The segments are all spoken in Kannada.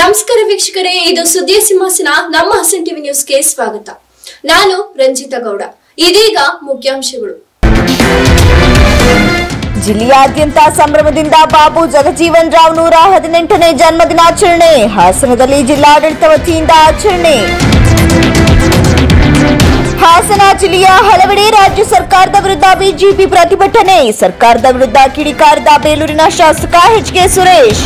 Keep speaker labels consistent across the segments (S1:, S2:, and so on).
S1: ನಮಸ್ಕಾರ ವೀಕ್ಷಕರೇ, ಇದು ಸುದ್ದಿಯ ಸಿಂಹಾಸನ. ನಮ್ಮ ಹಸನ್ ಟಿವಿ ನ್ಯೂಸ್ಗೆ ಸ್ವಾಗತ. ನಾನು ರಂಜಿತಾ ಗೌಡ. ಇದೀಗ ಮುಖ್ಯಾಂಶಗಳು.
S2: ಜಿಲ್ಲೆಯಾದ್ಯಂತ ಸಂಭ್ರಮದಿಂದ ಬಾಬು ಜಗಜೀವನ್ ರಾವ್ 118ನೇ ಜನ್ಮದಿನಾಚರಣೆ. ಹಾಸನದಲ್ಲಿ ಜಿಲ್ಲಾಡಳಿತ ವತಿಯಿಂದ ಆಚರಣೆ. ಹಾಸನ ಜಿಲ್ಲೆಯ ಹಲವೆಡೆ ರಾಜ್ಯ ಸರ್ಕಾರದ ವಿರುದ್ಧ ಬಿಜೆಪಿ ಪ್ರತಿಭಟನೆ. ಸರ್ಕಾರದ ವಿರುದ್ಧ ಕಿಡಿಕಾರಿದ ಬೇಲೂರಿನ ಶಾಸಕ ಎಚ್.ಕೆ. ಸುರೇಶ್.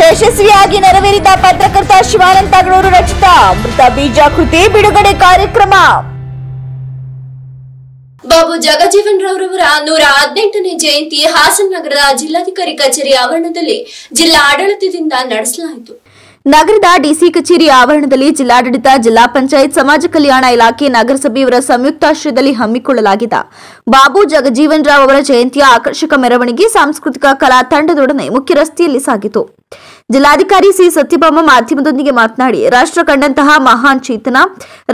S2: ಯಶಸ್ವಿಯಾಗಿ ನೆರವೇರಿದ ಪತ್ರಕರ್ತ ಶಿವಾನಂದ ತಗಡೂರು ರಚಿತ ಅಮೃತ ಬೀಜ ಕೃತಿ ಬಿಡುಗಡೆ ಕಾರ್ಯಕ್ರಮ.
S1: ಬಾಬು ಜಗಜೀವನ್ ರಾವ್ ರವರ 118ನೇ ಜಯಂತಿ ಹಾಸನ ನಗರದ ಜಿಲ್ಲಾಧಿಕಾರಿ ಕಚೇರಿ ಆವರಣದಲ್ಲಿ ಜಿಲ್ಲಾ ಆಡಳಿತದಿಂದ ನಡೆಸಲಾಯಿತು.
S2: ನಗರದ ಡಿಸಿ ಕಚೇರಿ ಆವರಣದಲ್ಲಿ ಜಿಲ್ಲಾಡಳಿತ, ಜಿಲ್ಲಾ ಪಂಚಾಯತ್, ಸಮಾಜ ಕಲ್ಯಾಣ ಇಲಾಖೆ, ನಗರಸಭೆಯವರ ಸಂಯುಕ್ತಾಶ್ರಯದಲ್ಲಿ ಹಮ್ಮಿಕೊಳ್ಳಲಾಗಿದ್ದ ಬಾಬು ಜಗಜೀವನ್ ರಾವ್ ಅವರ ಜಯಂತಿಯ ಆಕರ್ಷಕ ಮೆರವಣಿಗೆ ಸಾಂಸ್ಕೃತಿಕ ಕಲಾ ತಂಡದೊಡನೆ ಮುಖ್ಯ ರಸ್ತೆಯಲ್ಲಿ ಸಾಗಿತು. ಜಿಲ್ಲಾಧಿಕಾರಿ ಸಿ ಸತ್ಯಭಾಮ ಮಾಧ್ಯಮದೊಂದಿಗೆ ಮಾತನಾಡಿ, ರಾಷ್ಟ್ರ ಕಂಡಂತಹ ಮಹಾನ್ ಚೇತನ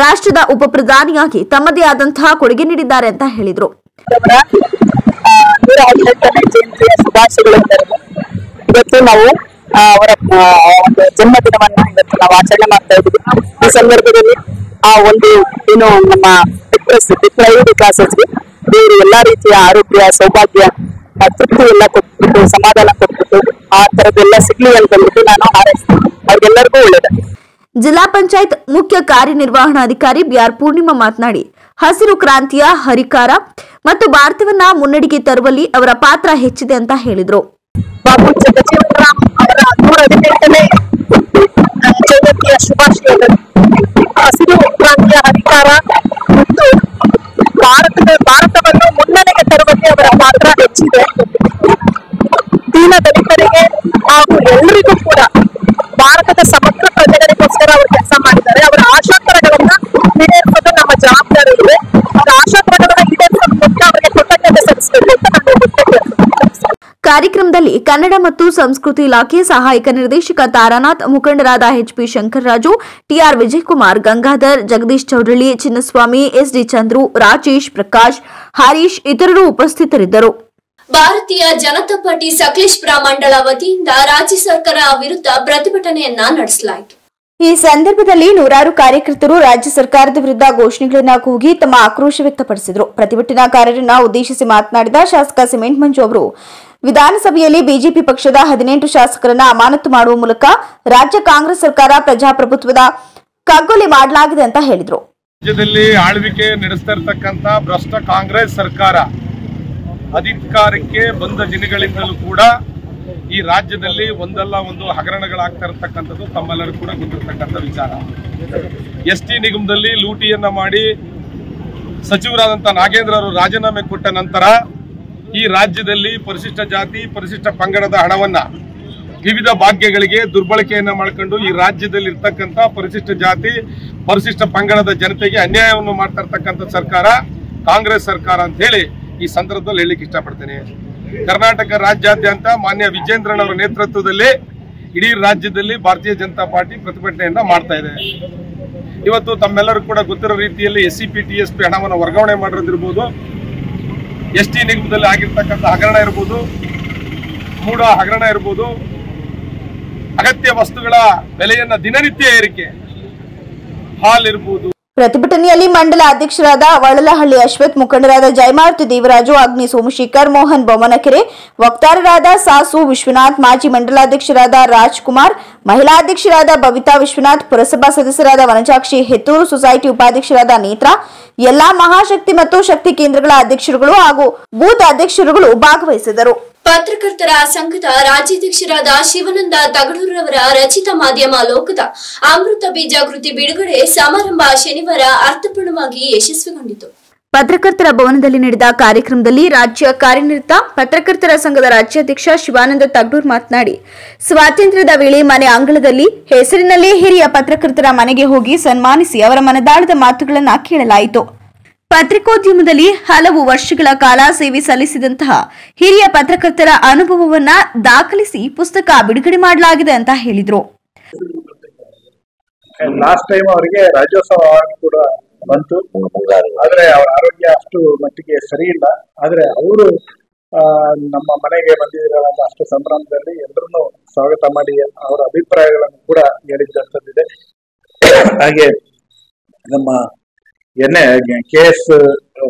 S2: ರಾಷ್ಟ್ರದ ಉಪ ಪ್ರಧಾನಿಯಾಗಿ ತಮ್ಮದೇ ಆದಂತಹ ಕೊಡುಗೆ ನೀಡಿದ್ದಾರೆ ಅಂತ ಹೇಳಿದರು.
S3: ಇವತ್ತು ನಾವು ಅವರ ಒಂದು ಜನ್ಮದಿನವನ್ನ ಇವತ್ತು ನಾವು ಆಚರಣೆ ಮಾಡ್ತಾ ಇದ್ದೀವಿ. ಈ ಸಂದರ್ಭದಲ್ಲಿ ಆ ಒಂದು ಏನು ನಮ್ಮ ಡಿಪ್ರೈವ್ಡ್ ಕ್ಲಾಸಸ್ಗೆ ದೇವರು ಎಲ್ಲಾ ರೀತಿಯ ಆರೋಗ್ಯ, ಸೌಭಾಗ್ಯ, ತೃಪ್ತಿ ಎಲ್ಲ ಕೊಟ್ಬಿಟ್ಟು, ಸಮಾಧಾನ ಕೊಟ್ಬಿಟ್ಟು ಆ ತರದೆಲ್ಲ ಸಿಗ್ಲಿ ಅಂತ ಬಂದ್ಬಿಟ್ಟು ನಾನು ಹಾರೈಸ್ತೀನಿ. ಅವ್ರಿಗೆಲ್ಲರಿಗೂ ಒಳ್ಳೆಯದು.
S2: ಜಿಲ್ಲಾ ಪಂಚಾಯತ್ ಮುಖ್ಯ ಕಾರ್ಯನಿರ್ವಹಣಾಧಿಕಾರಿ ಬಿಆರ್ ಪೂರ್ಣಿಮಾ ಮಾತನಾಡಿ, ಹಸಿರು ಕ್ರಾಂತಿಯ ಹರಿಕಾರ ಮತ್ತು ಭಾರತವನ್ನ ಮುನ್ನಡೆಗೆ ತರುವಲ್ಲಿ ಅವರ ಪಾತ್ರ ಹೆಚ್ಚಿದೆ ಅಂತ ಹೇಳಿದ್ರು.
S3: ಬಾಬು ಜಗಜೀವನ್ ರಾಮ್ ಅವರ 118ನೇ ಜಯಂತಿಯ ಶುಭಾಶಯಗಳು. ಹಸಿರು ಕ್ರಾಂತಿಯ ಹರಿಕಾರ ಮತ್ತು ಭಾರತವನ್ನು ಮುನ್ನಡೆಗೆ ತರುವಲ್ಲಿ ಅವರ ಪಾತ್ರ ಹೆಚ್ಚಿದೆ. ದೀನ ದಲಿತರಿಗೆ ಹಾಗೂ ಎಲ್ಲರಿಗೂ ಕೂಡ ಭಾರತದ ಸಮಗ್ರ ಪ್ರಜೆಗಳಿಗೋಸ್ಕರ ಅವರು ಕೆಲಸ ಮಾಡಿದ್ದಾರೆ. ಅವರ ಆಶಾಪರಗಳನ್ನ ಈಡೇರಿಸೋದು ನಮ್ಮ ಜವಾಬ್ದಾರಿ ಇದೆ. ಅವರ ಆಶಾಪರಗಳನ್ನ ಈಡೇರಿಸೋದು ಮುಖ್ಯ. ಅವರಿಗೆ ಕೃತಜ್ಞತೆ ಸಲ್ಲಿಸಬೇಕು ಅಂತ ನಾನು
S2: ಕಾರ್ಯಕ್ರಮದಲ್ಲಿ ಕನ್ನಡ ಮತ್ತು ಸಂಸ್ಕೃತಿ ಇಲಾಖೆ ಸಹಾಯಕ ನಿರ್ದೇಶಕ ತಾರಾನಾಥ್, ಮುಖಂಡರಾದ H P. Shankararaju, T R Vijayakumar, Gangadhar, Jagadish Chowdalli, Chinnaswamy, S D Chandru, Rajesh, Prakash, Harish ಇತರರು ಉಪಸ್ಥಿತರಿದ್ದರು.
S1: ಭಾರತೀಯ ಜನತಾ ಪಾರ್ಟಿ ಸಕಲೇಶಪುರ ಮಂಡಳ ವತಿಯಿಂದ ರಾಜ್ಯ ಸರ್ಕಾರ ವಿರುದ್ಧ ಪ್ರತಿಭಟನೆಯನ್ನ ನಡೆಸಲಾಯಿತು.
S2: ಈ ಸಂದರ್ಭದಲ್ಲಿ ನೂರಾರು ಕಾರ್ಯಕರ್ತರು ರಾಜ್ಯ ಸರ್ಕಾರದ ವಿರುದ್ಧ ಘೋಷಣೆಗಳನ್ನ ಕೂಗಿ ತಮ್ಮ ಆಕ್ರೋಶ ವ್ಯಕ್ತಪಡಿಸಿದರು. ಪ್ರತಿಭಟನಾಕಾರರನ್ನ ಉದ್ದೇಶಿಸಿ ಮಾತನಾಡಿದ ಶಾಸಕ ಸಿಮೆಂಟ್ ಮಂಜು ಅವರು, ವಿಧಾನಸಭೆಯಲ್ಲಿ ಬಿಜೆಪಿ ಪಕ್ಷದ 18 ಶಾಸಕರನ್ನ ಅಮಾನತು ಮಾಡುವ ಮೂಲಕ ರಾಜ್ಯ ಕಾಂಗ್ರೆಸ್ ಸರ್ಕಾರ ಪ್ರಜಾಪ್ರಭುತ್ವದ ಕಗ್ಗೊಲೆ ಮಾಡಲಾಗಿದೆ ಅಂತ ಹೇಳಿದರು.
S4: ರಾಜ್ಯದಲ್ಲಿ ಆಳ್ವಿಕೆ ನಡೆಸ್ತಾ ಇರತಕ್ಕಂತ ಭ್ರಷ್ಟ ಕಾಂಗ್ರೆಸ್ ಸರ್ಕಾರ ಅಧಿಕಾರಕ್ಕೆ ಬಂದ ದಿನಗಳಿಂದಲೂ ಕೂಡ ಈ ರಾಜ್ಯದಲ್ಲಿ ಒಂದಲ್ಲ ಒಂದು ಹಗರಣಗಳಾಗ್ತಾ ಇರತಕ್ಕಂಥದ್ದು ತಮ್ಮೆಲ್ಲರೂ ಕೂಡ ಗೊತ್ತಿರತಕ್ಕಂಥ ವಿಚಾರ. ಎಸ್ಟಿ ನಿಗಮದಲ್ಲಿ ಲೂಟಿಯನ್ನ ಮಾಡಿ ಸಚಿವರಾದಂತಹ ನಾಗೇಂದ್ರ ಅವರು ರಾಜೀನಾಮೆ ಕೊಟ್ಟ ನಂತರ ಈ ರಾಜ್ಯದಲ್ಲಿ ಪರಿಶಿಷ್ಟ ಜಾತಿ, ಪರಿಶಿಷ್ಟ ಪಂಗಡದ ಹಣವನ್ನ ವಿವಿಧ ಭಾಗ್ಯಗಳಿಗೆ ದುರ್ಬಳಕೆಯನ್ನ ಮಾಡಿಕೊಂಡು ಈ ರಾಜ್ಯದಲ್ಲಿ ಇರ್ತಕ್ಕಂಥ ಪರಿಶಿಷ್ಟ ಜಾತಿ, ಪರಿಶಿಷ್ಟ ಪಂಗಡದ ಜನತೆಗೆ ಅನ್ಯಾಯವನ್ನು ಮಾಡ್ತಾ ಇರ್ತಕ್ಕಂಥ ಸರ್ಕಾರ ಕಾಂಗ್ರೆಸ್ ಸರ್ಕಾರ ಅಂತ ಹೇಳಿ ಈ ಸಂದರ್ಭದಲ್ಲಿ ಹೇಳಲಿಕ್ಕೆ ಇಷ್ಟಪಡ್ತೇನೆ. ಕರ್ನಾಟಕ ರಾಜ್ಯಾದ್ಯಂತ ಮಾನ್ಯ ವಿಜೇಂದ್ರನ್ ಅವರ ನೇತೃತ್ವದಲ್ಲಿ ಇಡೀ ರಾಜ್ಯದಲ್ಲಿ ಭಾರತೀಯ ಜನತಾ ಪಾರ್ಟಿ ಪ್ರತಿಭಟನೆಯನ್ನ ಮಾಡ್ತಾ ಇದೆ. ಇವತ್ತು ತಮ್ಮೆಲ್ಲರೂ ಕೂಡ ಗೊತ್ತಿರೋ ರೀತಿಯಲ್ಲಿ SCP, TSP ಹಣವನ್ನು ವರ್ಗಾವಣೆ ಮಾಡಿರೋದಿರ್ಬೋದು, ST ನಿಗಮದಲ್ಲಿ ಆಗಿರ್ತಕ್ಕಂಥ ಹಗರಣ ಇರ್ಬೋದು, ಮೂಢ ಹಗರಣ ಇರ್ಬೋದು, ಅಗತ್ಯ ವಸ್ತುಗಳ ಬೆಲೆಯನ್ನ ದಿನನಿತ್ಯ ಏರಿಕೆ, ಹಾಲಿರ್ಬೋದು.
S2: ಪ್ರತಿಭಟನೆಯಲ್ಲಿ ಮಂಡಲ ಅಧ್ಯಕ್ಷರಾದ ವಳಲಹಳ್ಳಿ ಅಶ್ವಥ್, ಮುಖಂಡರಾದ ಜಯಮಾರುತಿ ದೇವರಾಜು, ಅಗ್ನಿ ಸೋಮಶೇಖರ್, ಮೋಹನ್ ಬೊಮ್ಮನಕೆರೆ, ವಕ್ತಾರರಾದ ಸಾಸು ವಿಶ್ವನಾಥ್, ಮಾಜಿ ಮಂಡಲಾಧ್ಯಕ್ಷರಾದ ರಾಜ್ಕುಮಾರ್, ಮಹಿಳಾ ಅಧ್ಯಕ್ಷರಾದ ಬಬಿತಾ ವಿಶ್ವನಾಥ್, ಪುರಸಭಾ ಸದಸ್ಯರಾದ ವನಜಾಕ್ಷಿ ಹೆತ್ತೂರು, ಸೊಸೈಟಿ ಉಪಾಧ್ಯಕ್ಷರಾದ ನೇತ್ರ, ಎಲ್ಲಾ ಮಹಾಶಕ್ತಿ ಮತ್ತು ಶಕ್ತಿ ಕೇಂದ್ರಗಳ ಅಧ್ಯಕ್ಷರುಗಳು ಹಾಗೂ ಬೂತ್ ಅಧ್ಯಕ್ಷರುಗಳು ಭಾಗವಹಿಸಿದರು.
S1: ಪತ್ರಕರ್ತರ ಸಂಘದ ರಾಜ್ಯಾಧ್ಯಕ್ಷರಾದ ಶಿವಾನಂದ ತಗಡೂರವರ ರಚಿತ ಮಾಧ್ಯಮ ಲೋಕದ ಅಮೃತ ಬೀಜ ಕೃತಿ ಬಿಡುಗಡೆ ಸಮಾರಂಭ ಶನಿವಾರ ಅರ್ಥಪೂರ್ಣವಾಗಿ ಯಶಸ್ವಿಗೊಂಡಿತು.
S2: ಪತ್ರಕರ್ತರ ಭವನದಲ್ಲಿ ನಡೆದ ಕಾರ್ಯಕ್ರಮದಲ್ಲಿ ರಾಜ್ಯ ಕಾರ್ಯನಿರತ ಪತ್ರಕರ್ತರ ಸಂಘದ ರಾಜ್ಯಾಧ್ಯಕ್ಷ ಶಿವಾನಂದ ತಗಡೂರ್ ಮಾತನಾಡಿ, ಸ್ವಾತಂತ್ರ್ಯದ ವೇಳೆ ಮನೆ ಅಂಗಳದಲ್ಲಿ ಹೆಸರಿನಲ್ಲೇ ಹಿರಿಯ ಪತ್ರಕರ್ತರ ಮನೆಗೆ ಹೋಗಿ ಸನ್ಮಾನಿಸಿ ಅವರ ಮನದಾಳದ ಮಾತುಗಳನ್ನು ಕೇಳಲಾಯಿತು. ಪತ್ರಿಕೋದ್ಯಮದಲ್ಲಿ ಹಲವು ವರ್ಷಗಳ ಕಾಲ ಸೇವೆ ಸಲ್ಲಿಸಿದಂತಹ ಹಿರಿಯ ಪತ್ರಕರ್ತರ ಅನುಭವವನ್ನ ದಾಖಲಿಸಿ ಪುಸ್ತಕ ಬಿಡುಗಡೆ ಮಾಡಲಾಗಿದೆ ಅಂತ ಹೇಳಿದ್ರು.
S5: ಲಾಸ್ಟ್ ಟೈಮ್ ಅವರಿಗೆ ರಾಜ್ಯೋತ್ಸವ ಅವಾರ್ಡ್ ಕೂಡ ಬಂತು. ಆದ್ರೆ ಅವರ ಆರೋಗ್ಯ ಅಷ್ಟು ಮಟ್ಟಿಗೆ ಸರಿ ಇಲ್ಲ. ಆದ್ರೆ ಅವರು ನಮ್ಮ ಮನೆಗೆ ಬಂದಿದ್ದೀರಲ್ಲ ಅಷ್ಟು ಸಂಭ್ರಮದಲ್ಲಿ ಎಲ್ಲರನ್ನೂ ಸ್ವಾಗತ ಮಾಡಿ ಅವರ ಅಭಿಪ್ರಾಯಗಳನ್ನು ಕೂಡ ಹೇಳಿದ್ದಂಥದ್ದಿದೆ. ಹಾಗೆ ನಮ್ಮ KS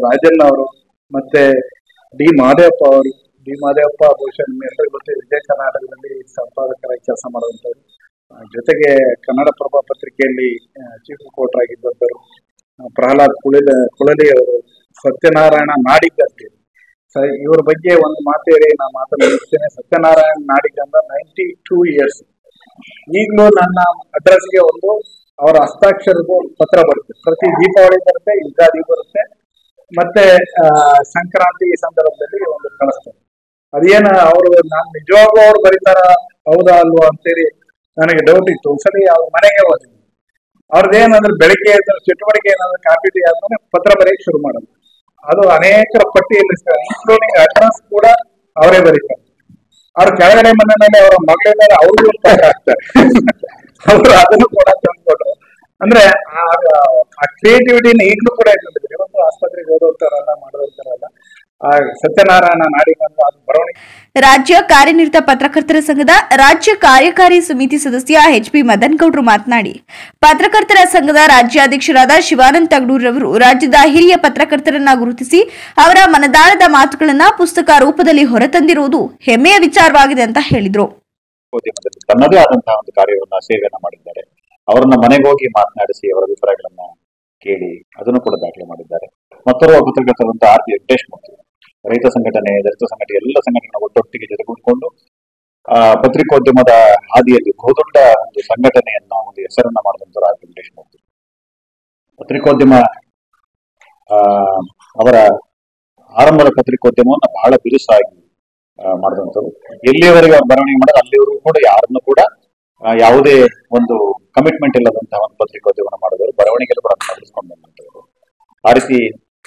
S5: ರಾಜಣ್ಣ ಅವರು ಮತ್ತೆ ಡಿ ಮಾದೇವಪ್ಪ ಅವರು, ಬಹುಶಃ ನಿಮ್ಮೆಲ್ಲರಿಗೂ ಗೊತ್ತಿದೆ, ವಿಜಯ ಕರ್ನಾಟಕದಲ್ಲಿ ಸಂಪಾದಕರಾಗಿ ಕೆಲಸ ಮಾಡುವಂಥವ್ರು, ಜೊತೆಗೆ ಕನ್ನಡಪ್ರಭ ಪತ್ರಿಕೆಯಲ್ಲಿ ಚೀಫ್ ರಿಪೋರ್ಟರ್ ಆಗಿದ್ದಂಥವ್ರು, ಪ್ರಹ್ಲಾದ್ ಕುಳಲಿ ಅವರು, ಸತ್ಯನಾರಾಯಣ ನಾಡಿಗ್ ಅಂತ ಇವ್ರ ಬಗ್ಗೆ ಒಂದು ಮಾತು ಹೇಳಿ ನಾನು ಮಾತನಾಡುತ್ತೇನೆ. ಸತ್ಯನಾರಾಯಣ ನಾಡಿಗ್ ಅಂತ 92 years. ಈಗಲೂ ನನ್ನ ಅಡ್ರೆಸ್ಗೆ ಒಂದು ಅವರ ಹಸ್ತಾಕ್ಷರದ ಪತ್ರ ಬರುತ್ತೆ. ಪ್ರತಿ ದೀಪಾವಳಿ ಬರುತ್ತೆ, ಯುಗಾದಿ ಬರುತ್ತೆ, ಮತ್ತೆ ಸಂಕ್ರಾಂತಿ ಸಂದರ್ಭದಲ್ಲಿ ಒಂದು ಕಳಿಸ್ತಾರೆ. ಅದೇನ ಅವರು ನಾನು ನಿಜವಾಗ್ಲೂ ಅವ್ರು ಬರೀತಾರ ಹೌದಾ ಅಲ್ವಾ ಅಂತೇಳಿ ನನಗೆ ಡೌಟ್ ಇತ್ತು. ಒಂದ್ಸಲಿ ಅವ್ರ ಮನೆಗೆ ಹೋದೆ. ಅವ್ರದ್ದೇನಂದ್ರೆ ಬೆಳಿಗ್ಗೆ ಚಟುವಟಿಕೆ ಏನಾದ್ರು ಕಾಪಿ ಟೀ ಆದ್ಮೇಲೆ ಪತ್ರ ಬರೆಯಕ್ಕೆ ಶುರು ಮಾಡೋದು. ಅದು ಅನೇಕರ ಪಟ್ಟಿಯಲ್ಲಿ ಇನ್ಕ್ಲೂಡಿಂಗ್ ಅಡ್ರೆಸ್ ಕೂಡ ಅವರೇ ಬರೀತಾರೆ. ಅವ್ರ ಕೆಳಗಡೆ ಮನೆ ಮೇಲೆ ಅವರ ಮಗಳ ಮೇಲೆ ಅವ್ರಿಗೂ ಪತ್ರ ಹಾಕ್ತಾರೆ. ಅವರು ಅದನ್ನು ಕೂಡ ತಂದ್ಕೊಟ್ರು. ಅಂದ್ರೆ ಆ ಕ್ರಿಯೇಟಿವಿಟಿನ ಈಗಲೂ ಕೂಡ ಇಟ್ಕೊಂಡಿದ್ದಾರೆ. ಇವತ್ತು ಆಸ್ಪತ್ರೆಗೆ ಓದೋತಾರಲ್ಲ, ಮಾಡೋತಾರಲ್ಲ, ಆ ಸತ್ಯನಾರಾಯಣ ನಾಡಿಗ್ ಅದು ಬರವಣಿಗೆ.
S2: ರಾಜ್ಯ ಕಾರ್ಯನಿರತ ಪತ್ರಕರ್ತರ ಸಂಘದ ರಾಜ್ಯ ಕಾರ್ಯಕಾರಿ ಸಮಿತಿ ಸದಸ್ಯ HP ಮದನ್ಗೌಡರು ಮಾತನಾಡಿ, ಪತ್ರಕರ್ತರ ಸಂಘದ ರಾಜ್ಯಾಧ್ಯಕ್ಷರಾದ ಶಿವಾನಂದ ತಗಡೂರವರು ರಾಜ್ಯದ ಹಿರಿಯ ಪತ್ರಕರ್ತರನ್ನ ಗುರುತಿಸಿ ಅವರ ಮನದಾಳದ ಮಾತುಗಳನ್ನ ಪುಸ್ತಕ ರೂಪದಲ್ಲಿ ಹೊರತಂದಿರುವುದು ಹೆಮ್ಮೆಯ ವಿಚಾರವಾಗಿದೆ ಅಂತ ಹೇಳಿದರು.
S6: ತನ್ನದೇ ಆದಂತಹ ಒಂದು ಕಾರ್ಯವನ್ನ ಸೇವೆಯನ್ನ ಮಾಡಿದ್ದಾರೆ. ಅವರನ್ನ ಮನೆಗೆ ಹೋಗಿ ಮಾತನಾಡಿಸಿ ಅವರ ಅಭಿಪ್ರಾಯಗಳನ್ನ ಕೇಳಿ ಅದನ್ನು ಕೂಡ ದಾಖಲೆ ಮಾಡಿದ್ದಾರೆ. ಮತ್ತೋರ್ವ ಪತ್ರಕರ್ತರಂತ RP ವೆಂಕಟೇಶ್ ಮೂರ್ತಿ ರೈತ ಸಂಘಟನೆ, ದಲಿತ ಸಂಘಟನೆ ಎಲ್ಲ ಸಂಘಟನೆ ಒಟ್ಟೊಟ್ಟಿಗೆ ಜೊತೆಗೂಡಿಕೊಂಡು ಪತ್ರಿಕೋದ್ಯಮದ ಹಾದಿಯಲ್ಲಿ ಬಹುದೊಡ್ಡ ಒಂದು ಸಂಘಟನೆಯನ್ನ, ಒಂದು ಹೆಸರನ್ನ ಮಾಡಿದಂತ RP ವೆಂಕಟೇಶ್ ಮೂರ್ತಿ ಪತ್ರಿಕೋದ್ಯಮ ಅವರ ಆರಂಭದ ಪತ್ರಿಕೋದ್ಯಮವನ್ನ ಬಹಳ ಬಿರುಸಾಗಿ ಮಾಡಿದಂಥವ್ರು. ಎಲ್ಲಿಯವರೆಗೆ ಅವ್ರು ಬರವಣಿಗೆ ಮಾಡೋದು ಅಲ್ಲಿವರೆಗೂ ಕೂಡ ಯಾರನ್ನು ಕೂಡ ಯಾವುದೇ ಒಂದು ಕಮಿಟ್ಮೆಂಟ್ ಇಲ್ಲದಂತಹ ಒಂದು ಪತ್ರಿಕೋದ್ಯಮನ ಮಾಡಿದವರು, ಬರವಣಿಗೆಯಲ್ಲಿ ಕೂಡ ನಡೆಸ್ಕೊಂಡು ಬಂದಂಥವ್ರು. ಆ ರೀತಿ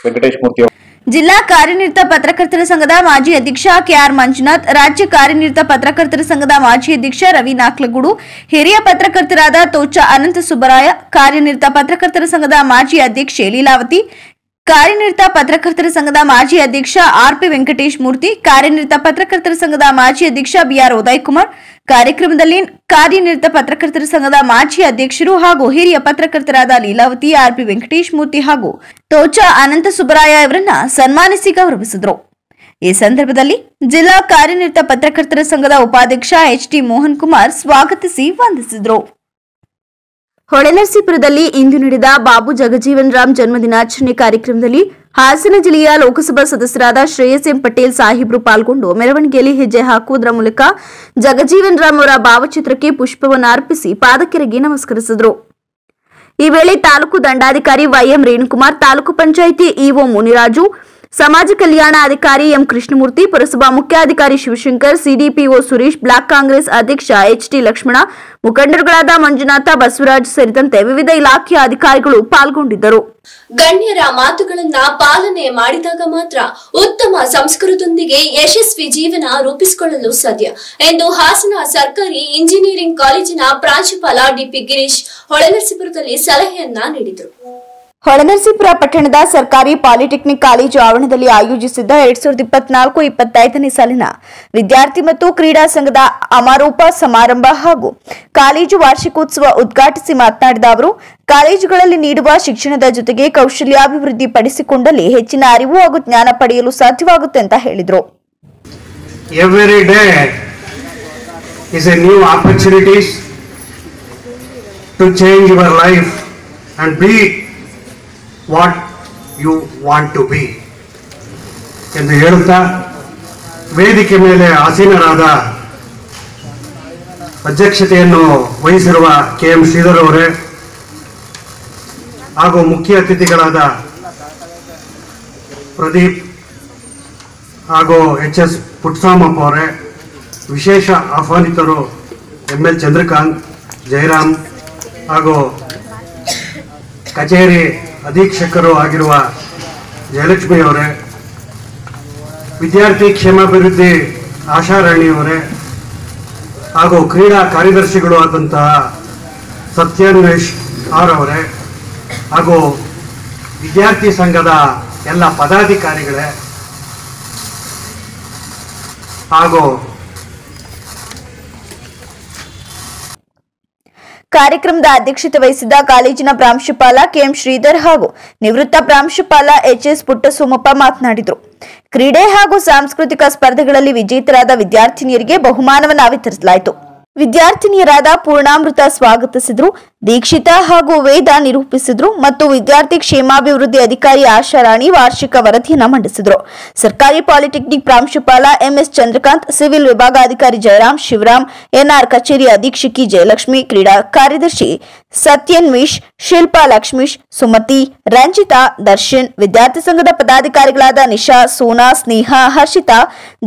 S6: ವೆಂಕಟೇಶ್ ಮೂರ್ತಿ
S2: ಜಿಲ್ಲಾ ಕಾರ್ಯನಿರತ ಪತ್ರಕರ್ತರ ಸಂಘದ ಮಾಜಿ ಅಧ್ಯಕ್ಷ KR ಮಂಜುನಾಥ್, ರಾಜ್ಯ ಕಾರ್ಯನಿರತ ಪತ್ರಕರ್ತರ ಸಂಘದ ಮಾಜಿ ಅಧ್ಯಕ್ಷ ರವಿ ನಾಕ್ಲಗೂಡು, ಹಿರಿಯ ಪತ್ರಕರ್ತರಾದ ತೋಚ ಅನಂತ ಸುಬ್ಬರಾಯ, ಕಾರ್ಯನಿರತ ಪತ್ರಕರ್ತರ ಸಂಘದ ಮಾಜಿ ಅಧ್ಯಕ್ಷೆ ಲೀಲಾವತಿ, ಕಾರ್ಯನಿರತ ಪತ್ರಕರ್ತರ ಸಂಘದ ಮಾಜಿ ಅಧ್ಯಕ್ಷ RP ವೆಂಕಟೇಶ್ ಮೂರ್ತಿ, ಕಾರ್ಯನಿರತ ಪತ್ರಕರ್ತರ ಸಂಘದ ಮಾಜಿ ಅಧ್ಯಕ್ಷ BR ಉದಯ್ ಕುಮಾರ್, ಕಾರ್ಯಕ್ರಮದಲ್ಲಿ ಕಾರ್ಯನಿರತ ಪತ್ರಕರ್ತರ ಸಂಘದ ಮಾಜಿ ಅಧ್ಯಕ್ಷರು ಹಾಗೂ ಹಿರಿಯ ಪತ್ರಕರ್ತರಾದ ಲೀಲಾವತಿ, RP ವೆಂಕಟೇಶ್ ಮೂರ್ತಿ ಹಾಗೂ ತೋಚ ಅನಂತ ಸುಬ್ಬರಾಯ ಅವರನ್ನ ಸನ್ಮಾನಿಸಿ ಗೌರವಿಸಿದರು. ಈ ಸಂದರ್ಭದಲ್ಲಿ ಜಿಲ್ಲಾ ಕಾರ್ಯನಿರತ ಪತ್ರಕರ್ತರ ಸಂಘದ ಉಪಾಧ್ಯಕ್ಷ HT ಮೋಹನ್ ಕುಮಾರ್ ಸ್ವಾಗತಿಸಿ ವಂದಿಸಿದರು. ಹೊಳೆನರಸೀಪುರದಲ್ಲಿ ಇಂದು ನಡೆದ ಬಾಬು ಜಗಜೀವನ್ ರಾಮ್ ಜನ್ಮದಿನಾಚರಣೆ ಕಾರ್ಯಕ್ರಮದಲ್ಲಿ ಹಾಸನ ಜಿಲ್ಲೆಯ ಲೋಕಸಭಾ ಸದಸ್ಯರಾದ ಶ್ರೇಯಸ್ ಎಂ ಪಟೇಲ್ ಸಾಹೇಬ್ರು ಪಾಲ್ಗೊಂಡು ಮೆರವಣಿಗೆಯಲ್ಲಿ ಹೆಜ್ಜೆ ಹಾಕುವುದರ ಮೂಲಕ ಜಗಜೀವನ್ ರಾಮ್ ಅವರ ಭಾವಚಿತ್ರಕ್ಕೆ ಪುಷ್ಪವನ್ನು ಅರ್ಪಿಸಿ ಪಾದಕೆರೆಗೆ ನಮಸ್ಕರಿಸಿದರು. ಈ ವೇಳೆ ತಾಲೂಕು ದಂಡಾಧಿಕಾರಿ YM ರೇಣುಕುಮಾರ್, ತಾಲೂಕು ಪಂಚಾಯಿತಿ EO ಮುನಿರಾಜು, ಸಮಾಜ ಕಲ್ಯಾಣ ಅಧಿಕಾರಿ ಎಂ ಕೃಷ್ಣಮೂರ್ತಿ, ಪುರಸಭಾ ಮುಖ್ಯಾಧಿಕಾರಿ ಶಿವಶಂಕರ್, CDPO ಸುರೇಶ್, ಬ್ಲಾಕ್ ಕಾಂಗ್ರೆಸ್ ಅಧ್ಯಕ್ಷ HT ಲಕ್ಷ್ಮಣ, ಮುಖಂಡರುಗಳಾದ ಮಂಜುನಾಥ, ಬಸವರಾಜ್ ಸೇರಿದಂತೆ ವಿವಿಧ ಇಲಾಖೆಯ ಅಧಿಕಾರಿಗಳು ಪಾಲ್ಗೊಂಡಿದ್ದರು.
S1: ಗಣ್ಯರ ಮಾತುಗಳನ್ನ ಪಾಲನೆ ಮಾಡಿದಾಗ ಮಾತ್ರ ಉತ್ತಮ ಸಂಸ್ಕೃತದೊಂದಿಗೆ ಯಶಸ್ವಿ ಜೀವನ ರೂಪಿಸಿಕೊಳ್ಳಲು ಸಾಧ್ಯ ಎಂದು ಹಾಸನ ಸರ್ಕಾರಿ ಇಂಜಿನಿಯರಿಂಗ್ ಕಾಲೇಜಿನ ಪ್ರಾಂಶುಪಾಲ DP ಗಿರೀಶ್ ಹೊಳೆನರಸೀಪುರದಲ್ಲಿ ಸಲಹೆಯನ್ನ ನೀಡಿದರು.
S2: ಹೊಳೆನರಸೀಪುರ ಪಟ್ಟಣದ ಸರ್ಕಾರಿ ಪಾಲಿಟೆಕ್ನಿಕ್ ಕಾಲೇಜು ಆವರಣದಲ್ಲಿ ಆಯೋಜಿಸಿದ್ದ 2024-25ನೇ ಸಾಲಿನ ವಿದ್ಯಾರ್ಥಿ ಮತ್ತು ಕ್ರೀಡಾ ಸಂಘದ ಅಮಾರೋಪ ಸಮಾರಂಭ ಹಾಗೂ ಕಾಲೇಜು ವಾರ್ಷಿಕೋತ್ಸವ ಉದ್ಘಾಟಿಸಿ ಮಾತನಾಡಿದ ಅವರು, ಕಾಲೇಜುಗಳಲ್ಲಿ ನೀಡುವ ಶಿಕ್ಷಣದ ಜೊತೆಗೆ ಕೌಶಲ್ಯಾಭಿವೃದ್ಧಿ ಪಡಿಸಿಕೊಂಡಲ್ಲಿ ಹೆಚ್ಚಿನ ಅರಿವು ಹಾಗೂ ಜ್ಞಾನ ಪಡೆಯಲು ಸಾಧ್ಯವಾಗುತ್ತೆ ಅಂತ ಹೇಳಿದರು.
S7: Every day is a new opportunities to change your life and be what you want to be ಎಂದು ಹೇಳುತ್ತಾ, ವೇದಿಕೆ ಮೇಲೆ ಆಸೀನರಾದ ಅಧ್ಯಕ್ಷತೆಯನ್ನು ವಹಿಸಿರುವ KM ಶ್ರೀಧರ್ ಅವರೇ ಹಾಗೂ ಮುಖ್ಯ ಅತಿಥಿಗಳಾದ ಪ್ರದೀಪ್ ಹಾಗೂ HS ಪುಟ್ಟಸ್ವಾಮಪ್ಪ ಅವರೇ, ವಿಶೇಷ ಆಹ್ವಾನಿತರು ML ಚಂದ್ರಕಾಂತ್, ಜಯರಾಮ್ ಹಾಗೂ ಕಚೇರಿ ಅಧೀಕ್ಷಕರು ಆಗಿರುವ ಜಯಲಕ್ಷ್ಮಿ ಅವರೇ, ವಿದ್ಯಾರ್ಥಿ ಕ್ಷೇಮಾಭಿವೃದ್ಧಿ ಆಶಾರಾಣಿಯವರೇ ಹಾಗೂ ಕ್ರೀಡಾ ಕಾರ್ಯದರ್ಶಿಗಳು ಆದಂತಹ ಸತ್ಯಾನ್ವೇಶ್ ಅವರೇ ಹಾಗೂ ವಿದ್ಯಾರ್ಥಿ ಸಂಘದ ಎಲ್ಲ ಪದಾಧಿಕಾರಿಗಳೇ, ಹಾಗೂ
S2: ಕಾರ್ಯಕ್ರಮದ ಅಧ್ಯಕ್ಷತೆ ವಹಿಸಿದ್ದ ಕಾಲೇಜಿನ ಪ್ರಾಂಶುಪಾಲ ಕೆಎಂ ಶ್ರೀಧರ್ ಹಾಗೂ ನಿವೃತ್ತ ಪ್ರಾಂಶುಪಾಲ ಎಚ್ಎಸ್ ಪುಟ್ಟಸೋಮಪ್ಪ ಮಾತನಾಡಿದರು. ಕ್ರೀಡೆ ಹಾಗೂ ಸಾಂಸ್ಕೃತಿಕ ಸ್ಪರ್ಧೆಗಳಲ್ಲಿ ವಿಜೇತರಾದ ವಿದ್ಯಾರ್ಥಿನಿಯರಿಗೆ ಬಹುಮಾನವನ್ನು ವಿತರಿಸಲಾಯಿತು. ವಿದ್ಯಾರ್ಥಿನಿಯರಾದ ಪೂರ್ಣಾಮೃತ ಸ್ವಾಗತಿಸಿದ್ರು, ದೀಕ್ಷಿತಾ ಹಾಗೂ ವೇದ ನಿರೂಪಿಸಿದ್ರು ಮತ್ತು ವಿದ್ಯಾರ್ಥಿ ಕ್ಷೇಮಾಭಿವೃದ್ಧಿ ಅಧಿಕಾರಿ ಆಶಾರಾಣಿ ವಾರ್ಷಿಕ ವರದಿಯನ್ನು ಮಂಡಿಸಿದರು. ಸರ್ಕಾರಿ ಪಾಲಿಟೆಕ್ನಿಕ್ ಪ್ರಾಂಶುಪಾಲ ಎಂಎಸ್ ಚಂದ್ರಕಾಂತ್, ಸಿವಿಲ್ ವಿಭಾಗಾಧಿಕಾರಿ ಜಯರಾಮ್, ಶಿವರಾಮ್, ಎನ್ಆರ್ ಕಚೇರಿ ಅಧೀಕ್ಷಕಿ ಜಯಲಕ್ಷ್ಮಿ, ಕ್ರೀಡಾ ಕಾರ್ಯದರ್ಶಿ ಸತ್ಯನ್ವೀಶ್, ಶಿಲ್ಪಾ ಲಕ್ಷ್ಮೀಶ್, ಸುಮತಿ, ರಂಜಿತಾ, ದರ್ಶನ್, ವಿದ್ಯಾರ್ಥಿ ಸಂಘದ ಪದಾಧಿಕಾರಿಗಳಾದ ನಿಶಾ, ಸೋನಾ, ಸ್ನೇಹ, ಹರ್ಷಿತಾ,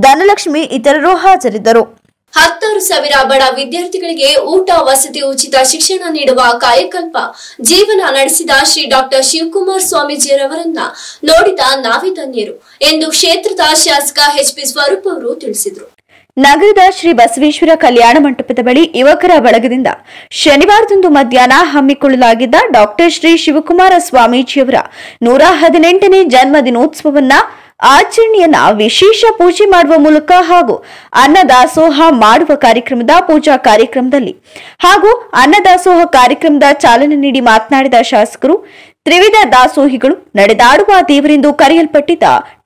S2: ಧನಲಕ್ಷ್ಮಿ ಇತರರು ಹಾಜರಿದ್ದರು.
S1: 10,000 ಬಡ ವಿದ್ಯಾರ್ಥಿಗಳಿಗೆ ಊಟ ವಸತಿ ಉಚಿತ ಶಿಕ್ಷಣ ನೀಡುವ ಕಾಯಕಲ್ಪ ಜೀವನ ನಡೆಸಿದ ಶ್ರೀ ಡಾಕ್ಟರ್ ಶಿವಕುಮಾರ್ ಸ್ವಾಮೀಜಿಯವರನ್ನ ನೋಡಿದ ನಾವೇ ಧನ್ಯರು ಎಂದು ಕ್ಷೇತ್ರದ ಶಾಸಕ ಎಚ್ಪಿ ಸ್ವರೂಪ್ ಅವರು ತಿಳಿಸಿದರು.
S2: ನಗರದ ಶ್ರೀ ಬಸವೇಶ್ವರ ಕಲ್ಯಾಣ ಮಂಟಪದ ಬಳಿ ಯುವಕರ ಬಳಗದಿಂದ ಶನಿವಾರದಂದು ಮಧ್ಯಾಹ್ನ ಹಮ್ಮಿಕೊಳ್ಳಲಾಗಿದ್ದ ಡಾಕ್ಟರ್ ಶ್ರೀ ಶಿವಕುಮಾರ ಸ್ವಾಮೀಜಿಯವರ 118ನೇ ಜನ್ಮ ದಿನೋತ್ಸವವನ್ನ ಆಚರಣೆಯನ್ನ ವಿಶೇಷ ಪೂಜೆ ಮಾಡುವ ಮೂಲಕ ಹಾಗೂ ಅನ್ನದಾಸೋಹ ಮಾಡುವ ಕಾರ್ಯಕ್ರಮದ ಪೂಜಾ ಕಾರ್ಯಕ್ರಮದಲ್ಲಿ ಹಾಗೂ ಅನ್ನದಾಸೋಹ ಕಾರ್ಯಕ್ರಮದ ಚಾಲನೆ ನೀಡಿ ಮಾತನಾಡಿದ ಶಾಸಕರು, ತ್ರಿವಿಧ ದಾಸೋಹಿಗಳು ನಡೆದಾಡುವ ದೇವರೆಂದು ಕರೆಯಲ್ಪಟ್ಟಿದ್ದ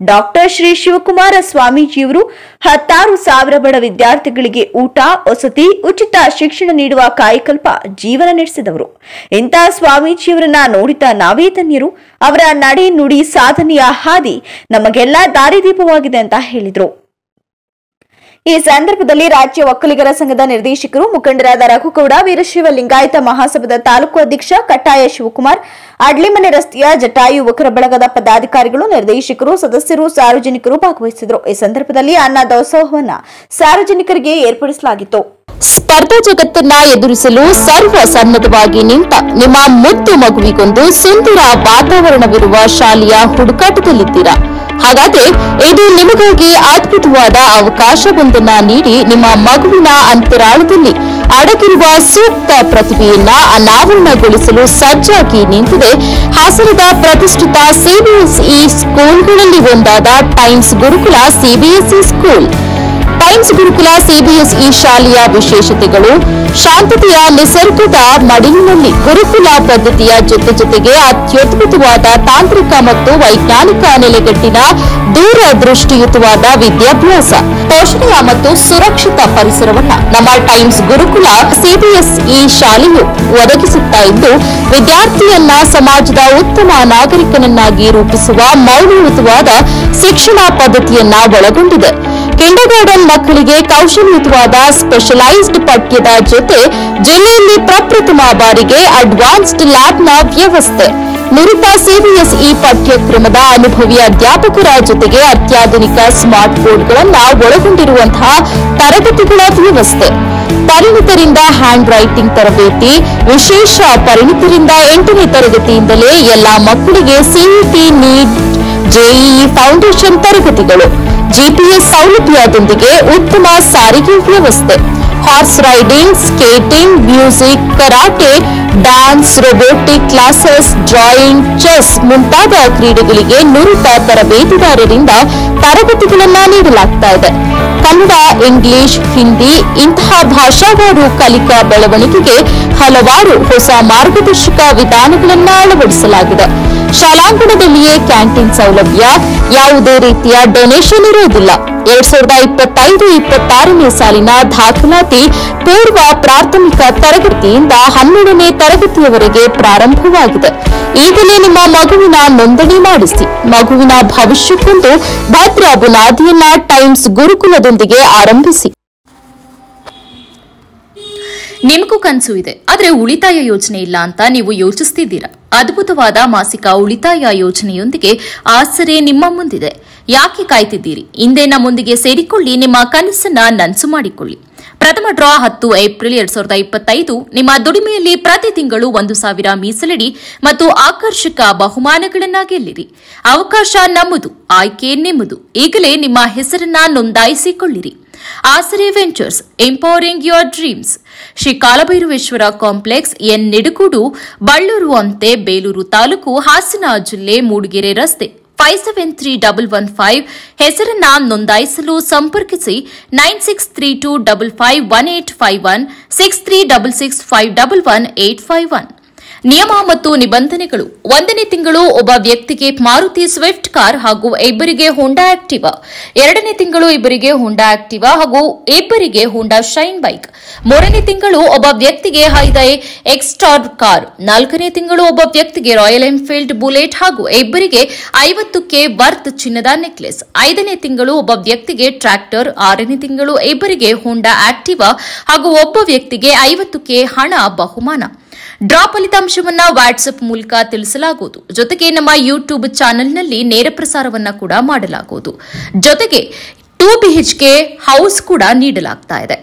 S2: ಡಾಕ್ಟರ್ ಶ್ರೀ ಶಿವಕುಮಾರ ಸ್ವಾಮೀಜಿಯವರು 16,000 ಬಡ ವಿದ್ಯಾರ್ಥಿಗಳಿಗೆ ಊಟ ವಸತಿ ಉಚಿತ ಶಿಕ್ಷಣ ನೀಡುವ ಕಾಯಕಲ್ಪ ಜೀವನ ನಡೆಸಿದವರು. ಇಂತಹ ಸ್ವಾಮೀಜಿಯವರನ್ನ ನೋಡಿದ ನಾವೇ ಧನ್ಯರು. ಅವರ ನಡೆ ನುಡಿ ಸಾಧನೆಯ ಹಾದಿ ನಮಗೆಲ್ಲ ದಾರಿದೀಪವಾಗಿದೆ ಅಂತ ಹೇಳಿದರು. ಈ ಸಂದರ್ಭದಲ್ಲಿ ರಾಜ್ಯ ಒಕ್ಕಲಿಗರ ಸಂಘದ ನಿರ್ದೇಶಕರು ಮುಖಂಡರಾದ ರಘುಗೌಡ, ವೀರಶೈವ ಲಿಂಗಾಯತ ಮಹಾಸಭಾದ ತಾಲೂಕು ಅಧ್ಯಕ್ಷ ಕಟ್ಟಾಯ ಶಿವಕುಮಾರ್, ಅಡ್ಲಿಮನೆ ರಸ್ತೆಯ ಜಟಾಯು ಯುವಕರ ಬಳಗದ ಪದಾಧಿಕಾರಿಗಳು, ನಿರ್ದೇಶಕರು, ಸದಸ್ಯರು, ಸಾರ್ವಜನಿಕರು ಭಾಗವಹಿಸಿದರು. ಈ ಸಂದರ್ಭದಲ್ಲಿ ಅನ್ನ ದಾಸೋಹವನ್ನ ಸಾರ್ವಜನಿಕರಿಗೆ ಏರ್ಪಡಿಸಲಾಗಿತ್ತು.
S8: ಸ್ಪರ್ಧಾ ಜಗತ್ತನ್ನ ಎದುರಿಸಲು ಸರ್ವ ಸನ್ನದ್ಧವಾಗಿ ನಿಂತ ನಿಮ್ಮ ಮುದ್ದು ಮಗುವಿಗೊಂದು ಸುಂದರ ವಾತಾವರಣವಿರುವ ಶಾಲೆಯ ಹುಡುಕಾಟದಲ್ಲಿದ್ದೀರಾ? ಹಾಗಾದ್ರೆ ಇದು ನಿಮಗಾಗಿ ಅದ್ಭುತವಾದ ಅವಕಾಶವೊಂದನ್ನ ನೀಡಿ ನಿಮ್ಮ ಮಗುವಿನ ಅಂತರಾಳದಲ್ಲಿ ಅಡಗಿರುವ ಸೂಕ್ತ ಪ್ರತಿಭೆಯನ್ನ ಅನಾವರಣಗೊಳಿಸಲು ಸಜ್ಜಾಗಿ ನಿಂತಿದೆ ಹಾಸನದ ಪ್ರತಿಷ್ಠಿತ ಸಿಬಿಎಸ್ಇ ಸ್ಕೂಲ್ಗಳಲ್ಲಿ ಒಂದಾದ ಟೈಮ್ಸ್ ಗುರುಕುಲ ಸಿಬಿಎಸ್ಇ ಸ್ಕೂಲ್. ಟೈಮ್ಸ್ ಗುರುಕುಲ ಸಿಬಿಎಸ್ಇ ಶಾಲೆಯ ವಿಶೇಷತೆಗಳು: ಶಾಂತತೆಯ ನಿಸರ್ಗದ ಮಡಿಲಿನಲ್ಲಿ ಗುರುಕುಲ ಪದ್ಧತಿಯ ಜೊತೆಗೆ ಅತ್ಯದ್ಭುತವಾದ ತಾಂತ್ರಿಕ ಮತ್ತು ವೈಜ್ಞಾನಿಕ ನೆಲೆಗಟ್ಟಿನ ದೂರದೃಷ್ಟಿಯುತವಾದ ವಿದ್ಯಾಭ್ಯಾಸ, ಪೋಷಣೆಯ ಮತ್ತು ಸುರಕ್ಷಿತ ಪರಿಸರವನ್ನ ನಮ್ಮ ಟೈಮ್ಸ್ ಗುರುಕುಲ ಸಿಬಿಎಸ್ಇ ಶಾಲೆಯು ಒದಗಿಸುತ್ತಾ ಇದ್ದು, ವಿದ್ಯಾರ್ಥಿಯನ್ನ ಸಮಾಜದ ಉತ್ತಮ ನಾಗರಿಕನನ್ನಾಗಿ ರೂಪಿಸುವ ಮೌಲ್ಯಯುತವಾದ ಶಿಕ್ಷಣ ಪದ್ಧತಿಯನ್ನ ಒಳಗೊಂಡಿದೆ. ಕಿಂಡರ್ಗಾರ್ಟನ್ ಮಕ್ಕಳಿಗೆ ಕೌಶಲ್ಯಯುತವಾದ ಸ್ಪೆಷಲೈಸ್ಡ್ ಪಠ್ಯದ ಜೊತೆ ಜಿಲ್ಲೆಯಲ್ಲಿ ಪ್ರಪ್ರಥಮ ಬಾರಿಗೆ ಅಡ್ವಾನ್ಸ್ಡ್ ಲ್ಯಾಬ್ನ ವ್ಯವಸ್ಥೆ, ನುರಿತ ಸಿಬಿಎಸ್ಇ ಪಠ್ಯಕ್ರಮದ ಅನುಭವಿ ಅಧ್ಯಾಪಕರ ಜೊತೆಗೆ ಅತ್ಯಾಧುನಿಕ ಸ್ಮಾರ್ಟ್ ಬೋರ್ಡ್ಗಳನ್ನು ಒಳಗೊಂಡಿರುವಂತಹ ತರಗತಿಗಳ ವ್ಯವಸ್ಥೆ, ಪರಿಣಿತರಿಂದ ಹ್ಯಾಂಡ್ ರೈಟಿಂಗ್ ತರಬೇತಿ, ವಿಶೇಷ ಪರಿಣಿತರಿಂದ 8ನೇ ತರಗತಿಯಿಂದಲೇ ಎಲ್ಲಾ ಮಕ್ಕಳಿಗೆ ಸಿಇಟಿ, ನೀಟ್, ಜೆಇಇ ಫೌಂಡೇಶನ್ ತರಗತಿಗಳು, ಜಿಪಿಎಸ್ ಸೌಲಭ್ಯದೊಂದಿಗೆ ಉತ್ತಮ ಸಾರಿಗೆ ವ್ಯವಸ್ಥೆ, horse riding, skating, music, karate, dance, robotic classes, drawing, chess ಮುಂತಾದ ಕ್ರೀಡೆಗಳಿಗೆ ನುರಿತ ತರಬೇತಿದಾರರಿಂದ ತರಗತಿಗಳನ್ನು ನೀಡಲಾಗ್ತಾ ಇದೆ. ಕನ್ನಡ, ಇಂಗ್ಲಿಷ್, ಹಿಂದಿ ಇಂತಹ ಭಾಷಾವಾರು ಕಲಿಕಾ ಬೆಳವಣಿಗೆಗೆ ಹಲವಾರು ಹೊಸ ಮಾರ್ಗದರ್ಶಕ ವಿಧಾನಗಳನ್ನು ಅಳವಡಿಸಲಾಗಿದೆ. ಶಾಲಾಂಗಣದಲ್ಲಿಯೇ ಕ್ಯಾಂಟೀನ್ ಸೌಲಭ್ಯ, ಯಾವುದೇ ರೀತಿಯ ಡೊನೇಷನ್ ಇರುವುದಿಲ್ಲ. 2025-26ನೇ ಸಾಲಿನ ದಾಖಲಾತಿ ಪೂರ್ವ ಪ್ರಾಥಮಿಕ ತರಗತಿಯಿಂದ 12ನೇ ತರಗತಿಯವರೆಗೆ ಪ್ರಾರಂಭವಾಗಿದೆ. ಈಗಲೇ ನಿಮ್ಮ ಮಗುವಿನ ನೋಂದಣಿ ಮಾಡಿಸಿ. ಮಗುವಿನ ಭವಿಷ್ಯಕ್ಕೊಂದು ಭದ್ರ ಬುನಾದಿಯನ್ನ ಟೈಮ್ಸ್ ಗುರುಕುಲದೊಂದಿಗೆ ಆರಂಭಿಸಿ.
S9: ನಿಮಗೂ ಕನಸು ಇದೆ, ಆದರೆ ಉಳಿತಾಯ ಯೋಜನೆ ಇಲ್ಲ ಅಂತ ನೀವು ಯೋಚಿಸ್ತಿದ್ದೀರಾ? ಅದ್ಭುತವಾದ ಮಾಸಿಕ ಉಳಿತಾಯ ಯೋಜನೆಯೊಂದಿಗೆ ಆಸರೆ ನಿಮ್ಮ ಮುಂದಿದೆ. ಯಾಕೆ ಕಾಯ್ತಿದ್ದೀರಿ? ಇಂದೇ ನಮ್ಮೊಂದಿಗೆ ಸೇರಿಕೊಳ್ಳಿ, ನಿಮ್ಮ ಕನಸನ್ನ ನನಸು ಮಾಡಿಕೊಳ್ಳಿ. ಪ್ರಥಮ ಡ್ರಾ 10 ಏಪ್ರಿಲ್ 2025. ನಿಮ್ಮ ದುಡಿಮೆಯಲ್ಲಿ ಪ್ರತಿ ತಿಂಗಳು 1,000 ಮೀಸಲಿಡಿ ಮತ್ತು ಆಕರ್ಷಕ ಬಹುಮಾನಗಳನ್ನ ಗೆಲ್ಲಿರಿ. ಅವಕಾಶ ನಮ್ಮದು, ಆಯ್ಕೆ ನಿಮ್ಮದು. ಈಗಲೇ ನಿಮ್ಮ ಹೆಸರನ್ನ ನೋಂದಾಯಿಸಿಕೊಳ್ಳಿರಿ. Asare ventures, empowering your dreams. Shri Kalabhairaveshwara complex, N Nidagudu, Ballur ಅಂತೆ, ಬೇಲೂರು ತಾಲೂಕು, ಹಾಸನ ಜಿಲ್ಲೆ, ಮೂಡಿಗೆರೆ ರಸ್ತೆ, 573115 ಹೆಸರನ್ನ ನೋಂದಾಯಿಸಲು ಸಂಪರ್ಕಿಸಿ 9632551851 6366511851. ನಿಯಮ ಮತ್ತು ನಿಬಂಧನೆಗಳು: 1ನೇ ತಿಂಗಳು ಒಬ್ಬ ವ್ಯಕ್ತಿಗೆ ಮಾರುತಿ ಸ್ವಿಫ್ಟ್ ಕಾರ್ ಹಾಗೂ ಇಬ್ಬರಿಗೆ ಹೋಂಡಾ ಆಕ್ಟಿವಾ. 2ನೇ ತಿಂಗಳು ಇಬ್ಬರಿಗೆ ಹೋಂಡಾ ಆಕ್ಟಿವಾ ಹಾಗೂ ಇಬ್ಬರಿಗೆ ಹೋಂಡಾ ಶೈನ್ ಬೈಕ್. 3ನೇ ತಿಂಗಳು ಒಬ್ಬ ವ್ಯಕ್ತಿಗೆ ಹೈಂಡೈ ಎಕ್ಸ್ಟಾರ್ ಕಾರ್. 4ನೇ ತಿಂಗಳು ಒಬ್ಬ ವ್ಯಕ್ತಿಗೆ ರಾಯಲ್ ಎನ್ಫೀಲ್ಡ್ ಬುಲೆಟ್ ಹಾಗೂ ಇಬ್ಬರಿಗೆ 50K ವರ್ತ್ ಚಿನ್ನದ ನೆಕ್ಲೆಸ್. 5ನೇ ತಿಂಗಳು ಒಬ್ಬ ವ್ಯಕ್ತಿಗೆ ಟ್ರ್ಯಾಕ್ಟರ್. 6ನೇ ತಿಂಗಳು ಇಬ್ಬರಿಗೆ ಹೋಂಡಾ ಆಕ್ಟಿವಾ ಹಾಗೂ ಒಬ್ಬ ವ್ಯಕ್ತಿಗೆ 50K ಹಣ ಬಹುಮಾನ. ಡ್ರಾ ಫಲಿತಾಂಶವನ್ನ ವಾಟ್ಸ್ಆಪ್ ಮೂಲಕ ತಿಳಿಸಲಾಗುವುದು. ಜೊತೆಗೆ ನಮ್ಮ ಯೂಟ್ಯೂಬ್ ಚಾನೆಲ್ನಲ್ಲಿ ನೇರ ಪ್ರಸಾರವನ್ನ ಕೂಡ ಮಾಡಲಾಗುವುದು. ಜೊತೆಗೆ 2 BHK ಹೌಸ್ ಕೂಡ ನೀಡಲಾಗ್ತಾ ಇದೆ.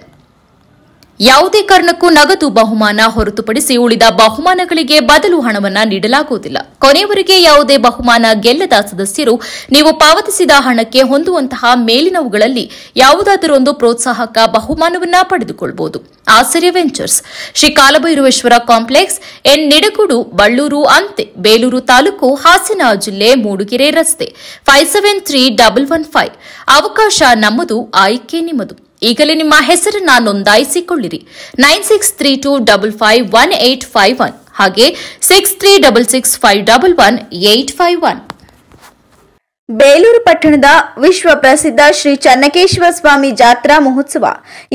S9: ಯಾವುದೇ ಕಾರಣಕ್ಕೂ ನಗದು ಬಹುಮಾನ ಹೊರತುಪಡಿಸಿ ಉಳಿದ ಬಹುಮಾನಗಳಿಗೆ ಬದಲು ಹಣವನ್ನ ನೀಡಲಾಗುವುದಿಲ್ಲ. ಕೊನೆಯವರೆಗೆ ಯಾವುದೇ ಬಹುಮಾನ ಗೆಲ್ಲದ ಸದಸ್ಯರು ನೀವು ಪಾವತಿಸಿದ ಹಣಕ್ಕೆ ಹೊಂದುವಂತಹ ಮೇಲಿನವುಗಳಲ್ಲಿ ಯಾವುದಾದರೊಂದು ಪ್ರೋತ್ಸಾಹಕ ಬಹುಮಾನವನ್ನ ಪಡೆದುಕೊಳ್ಳಬಹುದು. ಆಶ್ಚರ್ಯ ventures, Shri Kalabhairaveshwara complex, N Nidagudu, Ballur ಅಂತೆ, ಬೇಲೂರು ತಾಲೂಕು, ಹಾಸನ ಜಿಲ್ಲೆ, ಮೂಡುಗೆರೆ ರಸ್ತೆ, 573115. ಅವಕಾಶ ನಮ್ಮದು, ಆಯ್ಕೆ ನಿಮ್ಮದು. ಈಗಲೇ ನಿಮ್ಮ ಹೆಸರನ್ನ ನೋಂದಾಯಿಸಿಕೊಳ್ಳಿರಿ. 9632551851 ಹಾಗೆ 6366511851.
S2: ಬೇಲೂರು ಪಟ್ಟಣದ ವಿಶ್ವ ಪ್ರಸಿದ್ಧ ಶ್ರೀ ಚನ್ನಕೇಶವ ಸ್ವಾಮಿ ಜಾತ್ರಾ ಮಹೋತ್ಸವ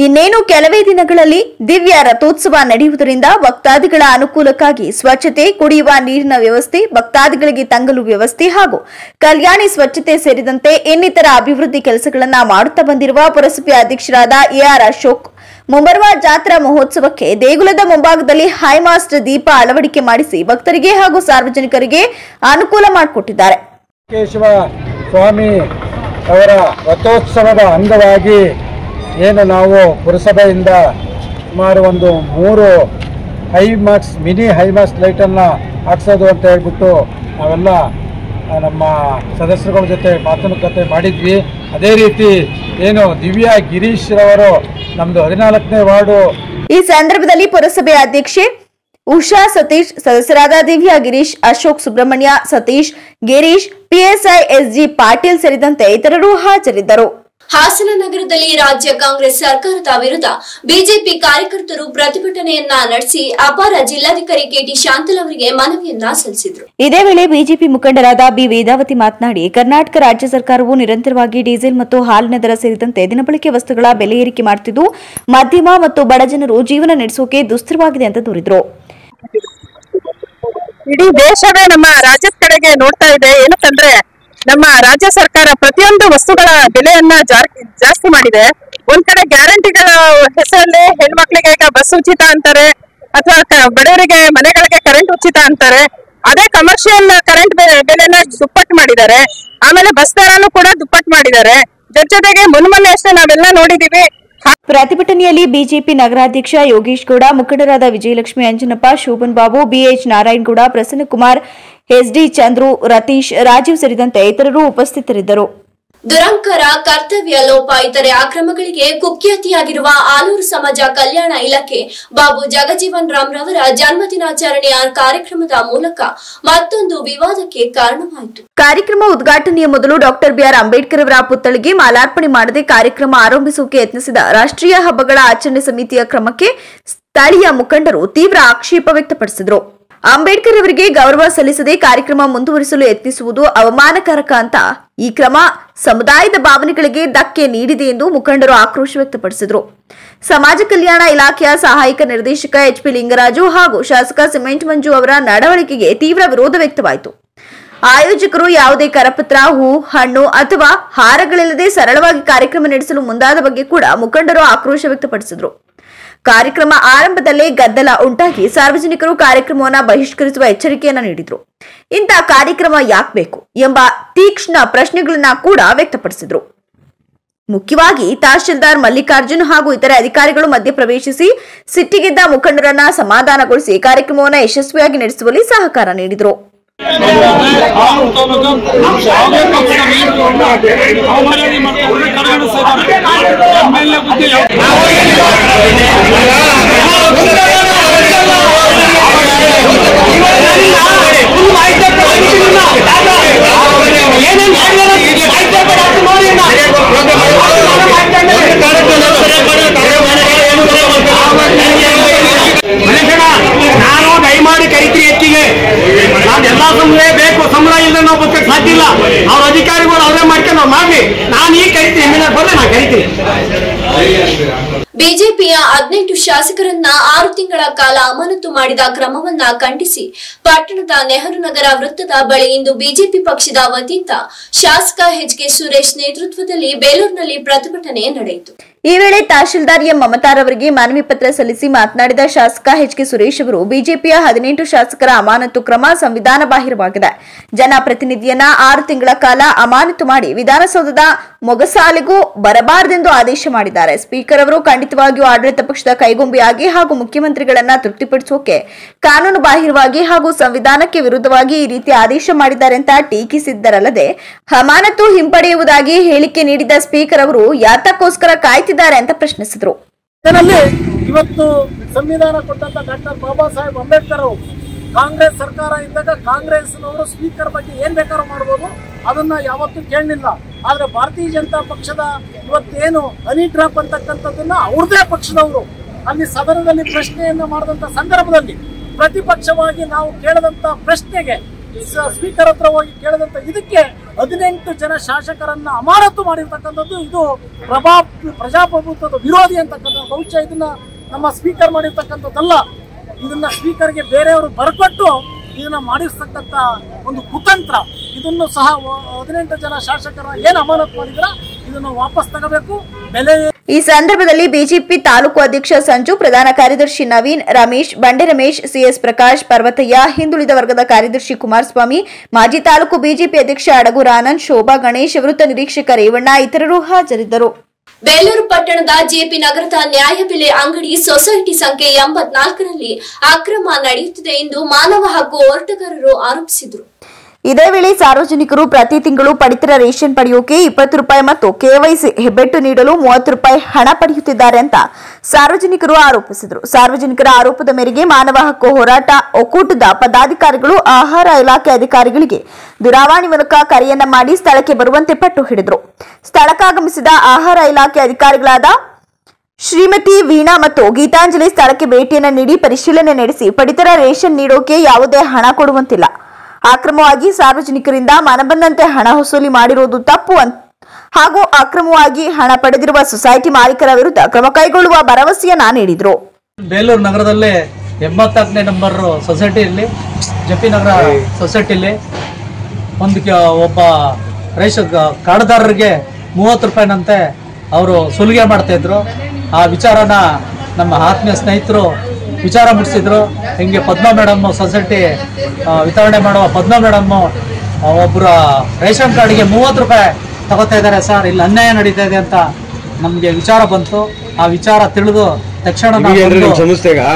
S2: ಇನ್ನೇನು ಕೆಲವೇ ದಿನಗಳಲ್ಲಿ ದಿವ್ಯ ರಥೋತ್ಸವ ನಡೆಯುವುದರಿಂದ ಭಕ್ತಾದಿಗಳ ಅನುಕೂಲಕ್ಕಾಗಿ ಸ್ವಚ್ಛತೆ, ಕುಡಿಯುವ ನೀರಿನ ವ್ಯವಸ್ಥೆ, ಭಕ್ತಾದಿಗಳಿಗೆ ತಂಗಲು ವ್ಯವಸ್ಥೆ ಹಾಗೂ ಕಲ್ಯಾಣಿ ಸ್ವಚ್ಛತೆ ಸೇರಿದಂತೆ ಇನ್ನಿತರ ಅಭಿವೃದ್ಧಿ ಕೆಲಸಗಳನ್ನು ಮಾಡುತ್ತಾ ಬಂದಿರುವ ಪುರಸಭೆ ಅಧ್ಯಕ್ಷರಾದ ಎಆರ್ ಅಶೋಕ್ ಮುಂಬರುವ ಜಾತ್ರಾ ಮಹೋತ್ಸವಕ್ಕೆ ದೇಗುಲದ ಮುಂಭಾಗದಲ್ಲಿ ಹೈಮಾಸ್ಟ್ ದೀಪ ಅಳವಡಿಕೆ ಮಾಡಿಸಿ ಭಕ್ತರಿಗೆ ಹಾಗೂ ಸಾರ್ವಜನಿಕರಿಗೆ ಅನುಕೂಲ ಮಾಡಿಕೊಟ್ಟಿದ್ದಾರೆ.
S10: ಕೇಶವ ಸ್ವಾಮಿ ಅವರ ರಥೋತ್ಸವದ ಅಂಗವಾಗಿ ಏನು ನಾವು ಪುರಸಭೆಯಿಂದ ಸುಮಾರು ಒಂದು 3 ಹೈಮಾಕ್ಸ್ ಮಿನಿ ಹೈಮಾಕ್ಸ್ ಲೈಟನ್ನು ಹಾಕ್ಸೋದು ಅಂತ ಹೇಳ್ಬಿಟ್ಟು ನಾವೆಲ್ಲ ನಮ್ಮ ಸದಸ್ಯರುಗಳ ಜೊತೆ ಮಾತುಕತೆ ಮಾಡಿದ್ವಿ. ಅದೇ ರೀತಿ ಏನು ದಿವ್ಯಾ ಗಿರೀಶ್ ರವರು ನಮ್ಮದು 14ನೇ ವಾರ್ಡು.
S2: ಈ ಸಂದರ್ಭದಲ್ಲಿ ಪುರಸಭೆ ಅಧ್ಯಕ್ಷೆ ಉಷಾ ಸತೀಶ್, ಸದಸ್ಯರಾದ ದಿವ್ಯಾ ಗಿರೀಶ್, ಅಶೋಕ್ ಸುಬ್ರಹ್ಮಣ್ಯ, ಸತೀಶ್, ಗಿರೀಶ್, PSI SG ಪಾಟೀಲ್ ಸೇರಿದಂತೆ ಇತರರು ಹಾಜರಿದ್ದರು.
S1: ಹಾಸನ ನಗರದಲ್ಲಿ ರಾಜ್ಯ ಕಾಂಗ್ರೆಸ್ ಸರ್ಕಾರದ ವಿರುದ್ಧ ಬಿಜೆಪಿ ಕಾರ್ಯಕರ್ತರು ಪ್ರತಿಭಟನೆಯನ್ನ ನಡೆಸಿ ಅಪಾರ ಜಿಲ್ಲಾಧಿಕಾರಿ KT ಶಾಂತಲ್ ಅವರಿಗೆ ಮನವಿಯನ್ನ ಸಲ್ಲಿಸಿದರು.
S2: ಇದೇ ವೇಳೆ ಬಿಜೆಪಿ ಮುಖಂಡರಾದ ಬಿ ವೇದಾವತಿ ಮಾತನಾಡಿ, ಕರ್ನಾಟಕ ರಾಜ್ಯ ಸರ್ಕಾರವು ನಿರಂತರವಾಗಿ ಡೀಸೆಲ್ ಮತ್ತು ಹಾಲಿನ ದರ ಸೇರಿದಂತೆ ದಿನಬಳಕೆ ವಸ್ತುಗಳ ಬೆಲೆ ಏರಿಕೆ ಮಾಡುತ್ತಿದ್ದು ಮಧ್ಯಮ ಮತ್ತು ಬಡ ಜನರು ಜೀವನ ನಡೆಸೋಕೆ ದುಸ್ತರವಾಗಿದೆ ಅಂತ ದೂರಿದರು.
S3: ಇಡೀ ದೇಶವೇ ನಮ್ಮ ರಾಜ್ಯದ ಕಡೆಗೆ ನೋಡ್ತಾ ಇದೆ. ಏನಕ್ಕಂದ್ರೆ ನಮ್ಮ ರಾಜ್ಯ ಸರ್ಕಾರ ಪ್ರತಿಯೊಂದು ವಸ್ತುಗಳ ಬೆಲೆಯನ್ನ ಜಾಸ್ತಿ ಮಾಡಿದೆ. ಒಂದ್ ಕಡೆ ಗ್ಯಾರಂಟಿಗಳ ಹೆಸರಲ್ಲಿ ಹೆಣ್ಮಕ್ಳಿಗೆ ಈಗ ಬಸ್ ಉಚಿತ ಅಂತಾರೆ, ಅಥವಾ ಬಡವರಿಗೆ ಮನೆಗಳಿಗೆ ಕರೆಂಟ್ ಉಚಿತ ಅಂತಾರೆ. ಅದೇ ಕಮರ್ಷಿಯಲ್ ಕರೆಂಟ್ ಬೆಲೆನ ದುಪ್ಪಟ್ಟು ಮಾಡಿದ್ದಾರೆ. ಆಮೇಲೆ ಬಸ್ ದರನು ಕೂಡ ದುಪ್ಪಟ್ಟು ಮಾಡಿದ್ದಾರೆ. ಜೊತೆಗೆ ಮೊನ್ನೆ ಅಷ್ಟೇ ನಾವೆಲ್ಲ ನೋಡಿದೀವಿ.
S2: ಪ್ರತಿಭಟನೆಯಲ್ಲಿ ಬಿಜೆಪಿ ನಗರಾಧ್ಯಕ್ಷ ಯೋಗೇಶ್ ಗೌಡ, ಮುಖಂಡರಾದ ವಿಜಯಲಕ್ಷ್ಮಿ, ಅಂಜನಪ್ಪ, ಶೋಭನ್ ಬಾಬು, BH ನಾರಾಯಣಗೌಡ, ಪ್ರಸನ್ನಕುಮಾರ್, SD ಚಂದ್ರು, ರತೀಶ್, ರಾಜೀವ್ ಸೇರಿದಂತೆ ಇತರರು ಉಪಸ್ಥಿತರಿದ್ದರು.
S1: ದುರಂಕಾರ, ಕರ್ತವ್ಯ ಲೋಪ ಇತರೆ ಅಕ್ರಮಗಳಿಗೆ ಕುಖ್ಯಾತಿಯಾಗಿರುವ ಆಲೂರು ಸಮಾಜ ಕಲ್ಯಾಣ ಇಲಾಖೆ ಬಾಬು ಜಗಜೀವನ್ ರಾಮ್ ರವರ ಜನ್ಮದಿನಾಚರಣೆಯ ಕಾರ್ಯಕ್ರಮದ ಮೂಲಕ ಮತ್ತೊಂದು ವಿವಾದಕ್ಕೆ ಕಾರಣವಾಯಿತು.
S2: ಕಾರ್ಯಕ್ರಮ ಉದ್ಘಾಟನೆಯ ಮೊದಲು ಡಾಕ್ಟರ್ BR ಅಂಬೇಡ್ಕರ್ ಅವರ ಪುತ್ಥಳಿಗೆ ಮಾಲಾರ್ಪಣೆ ಮಾಡದೆ ಕಾರ್ಯಕ್ರಮ ಆರಂಭಿಸುವುದಕ್ಕೆ ಯತ್ನಿಸಿದ ರಾಷ್ಟ್ರೀಯ ಹಬ್ಬಗಳ ಆಚರಣೆ ಸಮಿತಿಯ ಕ್ರಮಕ್ಕೆ ಸ್ಥಳೀಯ ಮುಖಂಡರು ತೀವ್ರ ಆಕ್ಷೇಪ ವ್ಯಕ್ತಪಡಿಸಿದರು. ಅಂಬೇಡ್ಕರ್ ಅವರಿಗೆ ಗೌರವ ಸಲ್ಲಿಸದೆ ಕಾರ್ಯಕ್ರಮ ಮುಂದುವರಿಸಲು ಯತ್ನಿಸುವುದು ಅವಮಾನಕಾರಕ ಅಂತ ಈ ಕ್ರಮ ಸಮುದಾಯದ ಭಾವನೆಗಳಿಗೆ ಧಕ್ಕೆ ನೀಡಿದೆ ಎಂದು ಮುಖಂಡರು ಆಕ್ರೋಶ ವ್ಯಕ್ತಪಡಿಸಿದರು. ಸಮಾಜ ಕಲ್ಯಾಣ ಇಲಾಖೆಯ ಸಹಾಯಕ ನಿರ್ದೇಶಕ HP ಲಿಂಗರಾಜು ಹಾಗೂ ಶಾಸಕ ಸಿಮೆಂಟ್ ಮಂಜು ಅವರ ನಡವಳಿಕೆಗೆ ತೀವ್ರ ವಿರೋಧ ವ್ಯಕ್ತವಾಯಿತು. ಆಯೋಜಕರು ಯಾವುದೇ ಕರಪತ್ರ, ಹೂ, ಹಣ್ಣು ಅಥವಾ ಹಾರಗಳಿಲ್ಲದೆ ಸರಳವಾಗಿ ಕಾರ್ಯಕ್ರಮ ನಡೆಸಲು ಮುಂದಾದ ಬಗ್ಗೆ ಕೂಡ ಮುಖಂಡರು ಆಕ್ರೋಶ ವ್ಯಕ್ತಪಡಿಸಿದರು. ಕಾರ್ಯಕ್ರಮ ಆರಂಭದಲ್ಲೇ ಗದ್ದಲ ಉಂಟಾಗಿ ಸಾರ್ವಜನಿಕರು ಕಾರ್ಯಕ್ರಮವನ್ನು ಬಹಿಷ್ಕರಿಸುವ ಎಚ್ಚರಿಕೆಯನ್ನ ನೀಡಿದ್ರು. ಇಂಥ ಕಾರ್ಯಕ್ರಮ ಯಾಕೆ ಬೇಕು ಎಂಬ ತೀಕ್ಷ್ಣ ಪ್ರಶ್ನೆಗಳನ್ನ ಕೂಡ ವ್ಯಕ್ತಪಡಿಸಿದ್ರು. ಮುಖ್ಯವಾಗಿ ತಹಶೀಲ್ದಾರ್ ಮಲ್ಲಿಕಾರ್ಜುನ್ ಹಾಗೂ ಇತರೆ ಅಧಿಕಾರಿಗಳು ಮಧ್ಯಪ್ರವೇಶಿಸಿ ಸಿಟ್ಟಿಗೆದ್ದ ಮುಖಂಡರನ್ನ ಸಮಾಧಾನಗೊಳಿಸಿ ಕಾರ್ಯಕ್ರಮವನ್ನು ಯಶಸ್ವಿಯಾಗಿ ನಡೆಸುವಲ್ಲಿ ಸಹಕಾರ ನೀಡಿದರು.
S11: ಏನು ಎಲ್ಲಾ ಸಂಬಳ ಬೇಕು, ಸಂಬಳ ಇಲ್ಲದೆ ನಾವು ಬದುಕಕ್ಕೆ ಸಾಧ್ಯ ಇಲ್ಲ. ಅವ್ರ ಅಧಿಕಾರಿಗಳು ಅವರೇ ಮಾಡ್ಕೊಂಡು ಅವ್ರು ಮಾಡ್ಲಿ. ನಾನು ಈಗ ಕರಿತೀನಿ, ಎಮ್ಮೆಲ್ಯೆ ಬರ್ಲಿ, ನಾನು ಕರಿತೀನಿ.
S1: ಬಿಜೆಪಿಯ 18 ಶಾಸಕರನ್ನ 6 ತಿಂಗಳ ಕಾಲ ಅಮಾನತು ಮಾಡಿದ ಕ್ರಮವನ್ನ ಖಂಡಿಸಿ ಪಟ್ಟಣದ ನೆಹರು ನಗರ ವೃತ್ತದ ಬಳಿ ಇಂದು ಬಿಜೆಪಿ ಪಕ್ಷದ ವತಿಯಿಂದ ಶಾಸಕ ಎಚ್.ಕೆ. ಸುರೇಶ್ ನೇತೃತ್ವದಲ್ಲಿ ಬೇಲೂರಿನಲ್ಲಿ ಪ್ರತಿಭಟನೆ ನಡೆಯಿತು.
S2: ಈ ವೇಳೆ ತಹಶೀಲ್ದಾರ್ ಎಂ ಮಮತಾರವರಿಗೆ ಮನವಿ ಪತ್ರ ಸಲ್ಲಿಸಿ ಮಾತನಾಡಿದ ಶಾಸಕ ಎಚ್.ಕೆ. ಸುರೇಶ್ ಅವರು ಬಿಜೆಪಿಯ 18 ಶಾಸಕರ ಅಮಾನತು ಕ್ರಮ ಸಂವಿಧಾನ ಬಾಹಿರವಾಗಿದೆ. ಜನಪ್ರತಿನಿಧಿಯನ್ನ 6 ತಿಂಗಳ ಕಾಲ ಅಮಾನತು ಮಾಡಿ ವಿಧಾನಸೌಧದ ಮೊಗಸಾಲೆಗೂ ಬರಬಾರದೆಂದು ಆದೇಶ ಮಾಡಿದ್ದಾರೆ. ಸ್ಪೀಕರ್ ಅವರು ಖಂಡಿತವಾಗಿಯೂ ಆಡಳಿತ ಪಕ್ಷದ ಕೈಗೊಂಬೆಯಾಗಿ ಹಾಗೂ ಮುಖ್ಯಮಂತ್ರಿಗಳನ್ನ ತೃಪ್ತಿಪಡಿಸೋಕೆ ಕಾನೂನು ಬಾಹಿರವಾಗಿ ಹಾಗೂ ಸಂವಿಧಾನಕ್ಕೆ ವಿರುದ್ಧವಾಗಿ ಈ ರೀತಿ ಆದೇಶ ಮಾಡಿದ್ದಾರೆ ಅಂತ ಟೀಕಿಸಿದ್ದರಲ್ಲದೆ ಅಮಾನತು ಹಿಂಪಡೆಯುವುದಾಗಿ ಹೇಳಿಕೆ ನೀಡಿದ ಸ್ಪೀಕರ್ ಅವರು ಯಾತಕ್ಕೋಸ್ಕರ ಕಾಯ್ತಿದ್ದಾರೆ ಅಂತ ಪ್ರಶ್ನಿಸಿದರು.
S10: ಇವತ್ತು ಸಂವಿಧಾನ ಕೊಟ್ಟಂತ ಡಾಕ್ಟರ್ ಬಾಬಾ ಸಾಹೇಬ್ ಅಂಬೇಡ್ಕರ್ ಅವರು ಕಾಂಗ್ರೆಸ್ ಸರ್ಕಾರ ಇದ್ದಾಗ ಕಾಂಗ್ರೆಸ್ನವರು ಸ್ಪೀಕರ್ ಬಗ್ಗೆ ಏನ್ ಬೇಕಾದ್ರೂ ಮಾಡಬಹುದು, ಅದನ್ನ ಯಾವತ್ತೂ ಕೇಳಲಿಲ್ಲ. ಆದ್ರೆ ಭಾರತೀಯ ಜನತಾ ಪಕ್ಷದ ಇವತ್ತೇನು ಹನಿ ಡ್ರಾಪ್ ಅಂತಕ್ಕಂಥದ್ದನ್ನ ಅವ್ರದೇ ಪಕ್ಷದವರು ಅಲ್ಲಿ ಸದನದಲ್ಲಿ ಪ್ರಶ್ನೆಯನ್ನ ಮಾಡಿದಂತ ಸಂದರ್ಭದಲ್ಲಿ ಪ್ರತಿಪಕ್ಷವಾಗಿ ನಾವು ಕೇಳದಂತ ಪ್ರಶ್ನೆಗೆ ಸ್ಪೀಕರ್ ಹತ್ರ ಹೋಗಿ ಕೇಳದಂತ ಇದಕ್ಕೆ 18 ಜನ ಶಾಸಕರನ್ನ ಅಮಾನತು ಮಾಡಿರ್ತಕ್ಕಂಥದ್ದು ಇದು ಪ್ರಜಾಪ್ರಭುತ್ವದ ವಿರೋಧಿ ಅಂತಕ್ಕಂಥ. ಬಹುಶಃ ಇದನ್ನ ನಮ್ಮ ಸ್ಪೀಕರ್ ಮಾಡಿರ್ತಕ್ಕಂಥದ್ದಲ್ಲ, ಇದನ್ನ ಸ್ಪೀಕರ್ಗೆ ಬೇರೆಯವರು ಬರ್ಕೊಟ್ಟು ಇದನ್ನ ಮಾಡಿರ್ತಕ್ಕಂಥ ಒಂದು ಕುತಂತ್ರ. ಇದನ್ನು ಸಹ 18 ಜನ ಶಾಸಕರ ಏನ್ ಅಮಾನತು ಮಾಡಿದ್ರ ಇದನ್ನು ವಾಪಸ್ ತಗೋಬೇಕು. ಬೆಲೆ
S2: ಈ ಸಂದರ್ಭದಲ್ಲಿ ಬಿಜೆಪಿ ತಾಲೂಕು ಅಧ್ಯಕ್ಷ ಸಂಜು, ಪ್ರಧಾನ ಕಾರ್ಯದರ್ಶಿ ನವೀನ್, ರಮೇಶ್, ಬಂಡೆ ರಮೇಶ್, ಸಿಎಸ್ ಪ್ರಕಾಶ್, ಪರ್ವತಯ್ಯ, ಹಿಂದುಳಿದ ವರ್ಗದ ಕಾರ್ಯದರ್ಶಿ ಕುಮಾರಸ್ವಾಮಿ, ಮಾಜಿ ತಾಲೂಕು ಬಿಜೆಪಿ ಅಧ್ಯಕ್ಷ ಅಡಗೂರ ಆನಂದ್, ಶೋಭಾ, ಗಣೇಶ್, ವೃತ್ತ ನಿರೀಕ್ಷಕ ರೇವಣ್ಣ ಇತರರು ಹಾಜರಿದ್ದರು.
S1: ಬೇಲೂರು ಪಟ್ಟಣದ ಜೆಪಿ ನಗರದ ನ್ಯಾಯಬೆಲೆ ಅಂಗಡಿ ಸೊಸೈಟಿ ಸಂಖ್ಯೆ 84ರಲ್ಲಿ ಅಕ್ರಮ ನಡೆಯುತ್ತಿದೆ ಎಂದು ಮಾನವ ಹಕ್ಕು ಹೋರಾಟಗಾರರು ಆರೋಪಿಸಿದರು.
S2: ಇದೇ ವೇಳೆ ಸಾರ್ವಜನಿಕರು ಪ್ರತಿ ತಿಂಗಳು ಪಡಿತರ ರೇಷನ್ ಪಡೆಯೋಕೆ 20 ರೂಪಾಯಿ ಮತ್ತು ಕೆವೈಸಿ ಹೆಬ್ಬೆಟ್ಟು ನೀಡಲು 30 ರೂಪಾಯಿ ಹಣ ಪಡೆಯುತ್ತಿದ್ದಾರೆ ಅಂತ ಸಾರ್ವಜನಿಕರು ಆರೋಪಿಸಿದರು. ಸಾರ್ವಜನಿಕರ ಆರೋಪದ ಮೇರೆಗೆ ಮಾನವ ಹಕ್ಕು ಹೋರಾಟ ಒಕ್ಕೂಟದ ಪದಾಧಿಕಾರಿಗಳು ಆಹಾರ ಇಲಾಖೆ ಅಧಿಕಾರಿಗಳಿಗೆ ದೂರವಾಣಿ ಮೂಲಕ ಕರೆಯನ್ನ ಮಾಡಿ ಸ್ಥಳಕ್ಕೆ ಬರುವಂತೆ ಪಟ್ಟು ಹಿಡಿದರು. ಸ್ಥಳಕ್ಕಾಗಮಿಸಿದ ಆಹಾರ ಇಲಾಖೆ ಅಧಿಕಾರಿಗಳಾದ ಶ್ರೀಮತಿ ವೀಣಾ ಮತ್ತು ಗೀತಾಂಜಲಿ ಸ್ಥಳಕ್ಕೆ ಭೇಟಿಯನ್ನು ನೀಡಿ ಪರಿಶೀಲನೆ ನಡೆಸಿ ಪಡಿತರ ರೇಷನ್ ನೀಡೋಕೆ ಯಾವುದೇ ಹಣ ಕೊಡುವಂತಿಲ್ಲ, ಅಕ್ರಮವಾಗಿ ಸಾರ್ವಜನಿಕರಿಂದ ಮನಬಂದಂತೆ ಹಣ ವಸೂಲಿ ಮಾಡಿರುವುದು ತಪ್ಪು ಹಾಗೂ ಅಕ್ರಮವಾಗಿ ಹಣ ಪಡೆದಿರುವ ಸೊಸೈಟಿ ಮಾಲೀಕರ ವಿರುದ್ಧ ಕ್ರಮ ಕೈಗೊಳ್ಳುವ ಭರವಸೆಯನ್ನ ನೀಡಿದರು.
S12: ಬೇಲೂರು ನಗರದಲ್ಲಿ 84ನೇ ನಂಬರ್ ಸೊಸೈಟಿಯಲ್ಲಿ ಜೆಪಿ ನಗರ ಸೊಸೈಟಿಯಲ್ಲಿ ಒಬ್ಬ ರೇಷನ್ ಕಾರ್ಡ್ದಾರರಿಗೆ 30 ರೂಪಾಯಿನಂತೆ ಅವರು ಸುಲಿಗೆ ಮಾಡ್ತಾ ಇದ್ರು. ಆ ವಿಚಾರನ ನಮ್ಮ ಆತ್ಮೀಯ ಸ್ನೇಹಿತರು ವಿಚಾರ ಮುಟ್ಟಿಸಿದ್ರು. ಹಿಂಗೆ ಪದ್ಮಾ ಮೇಡಮ್ ಸೊಸೈಟಿ ವಿತರಣೆ ಮಾಡುವ ಪದ್ಮಾ ಮೇಡಮ್ ಒಬ್ಬರ ರೇಷನ್ ಕಾರ್ಡ್ಗೆ 30 ರೂಪಾಯಿ ತಗೋತಾ ಇದ್ದಾರೆ ಸರ್, ಇಲ್ಲಿ ಅನ್ಯಾಯ ನಡೀತಾ ಇದೆ ಅಂತ ನಮಗೆ ವಿಚಾರ ಬಂತು. ಆ ವಿಚಾರ ತಿಳಿದು ತಕ್ಷಣ
S13: ಸಂಸ್ಥೆಗೆ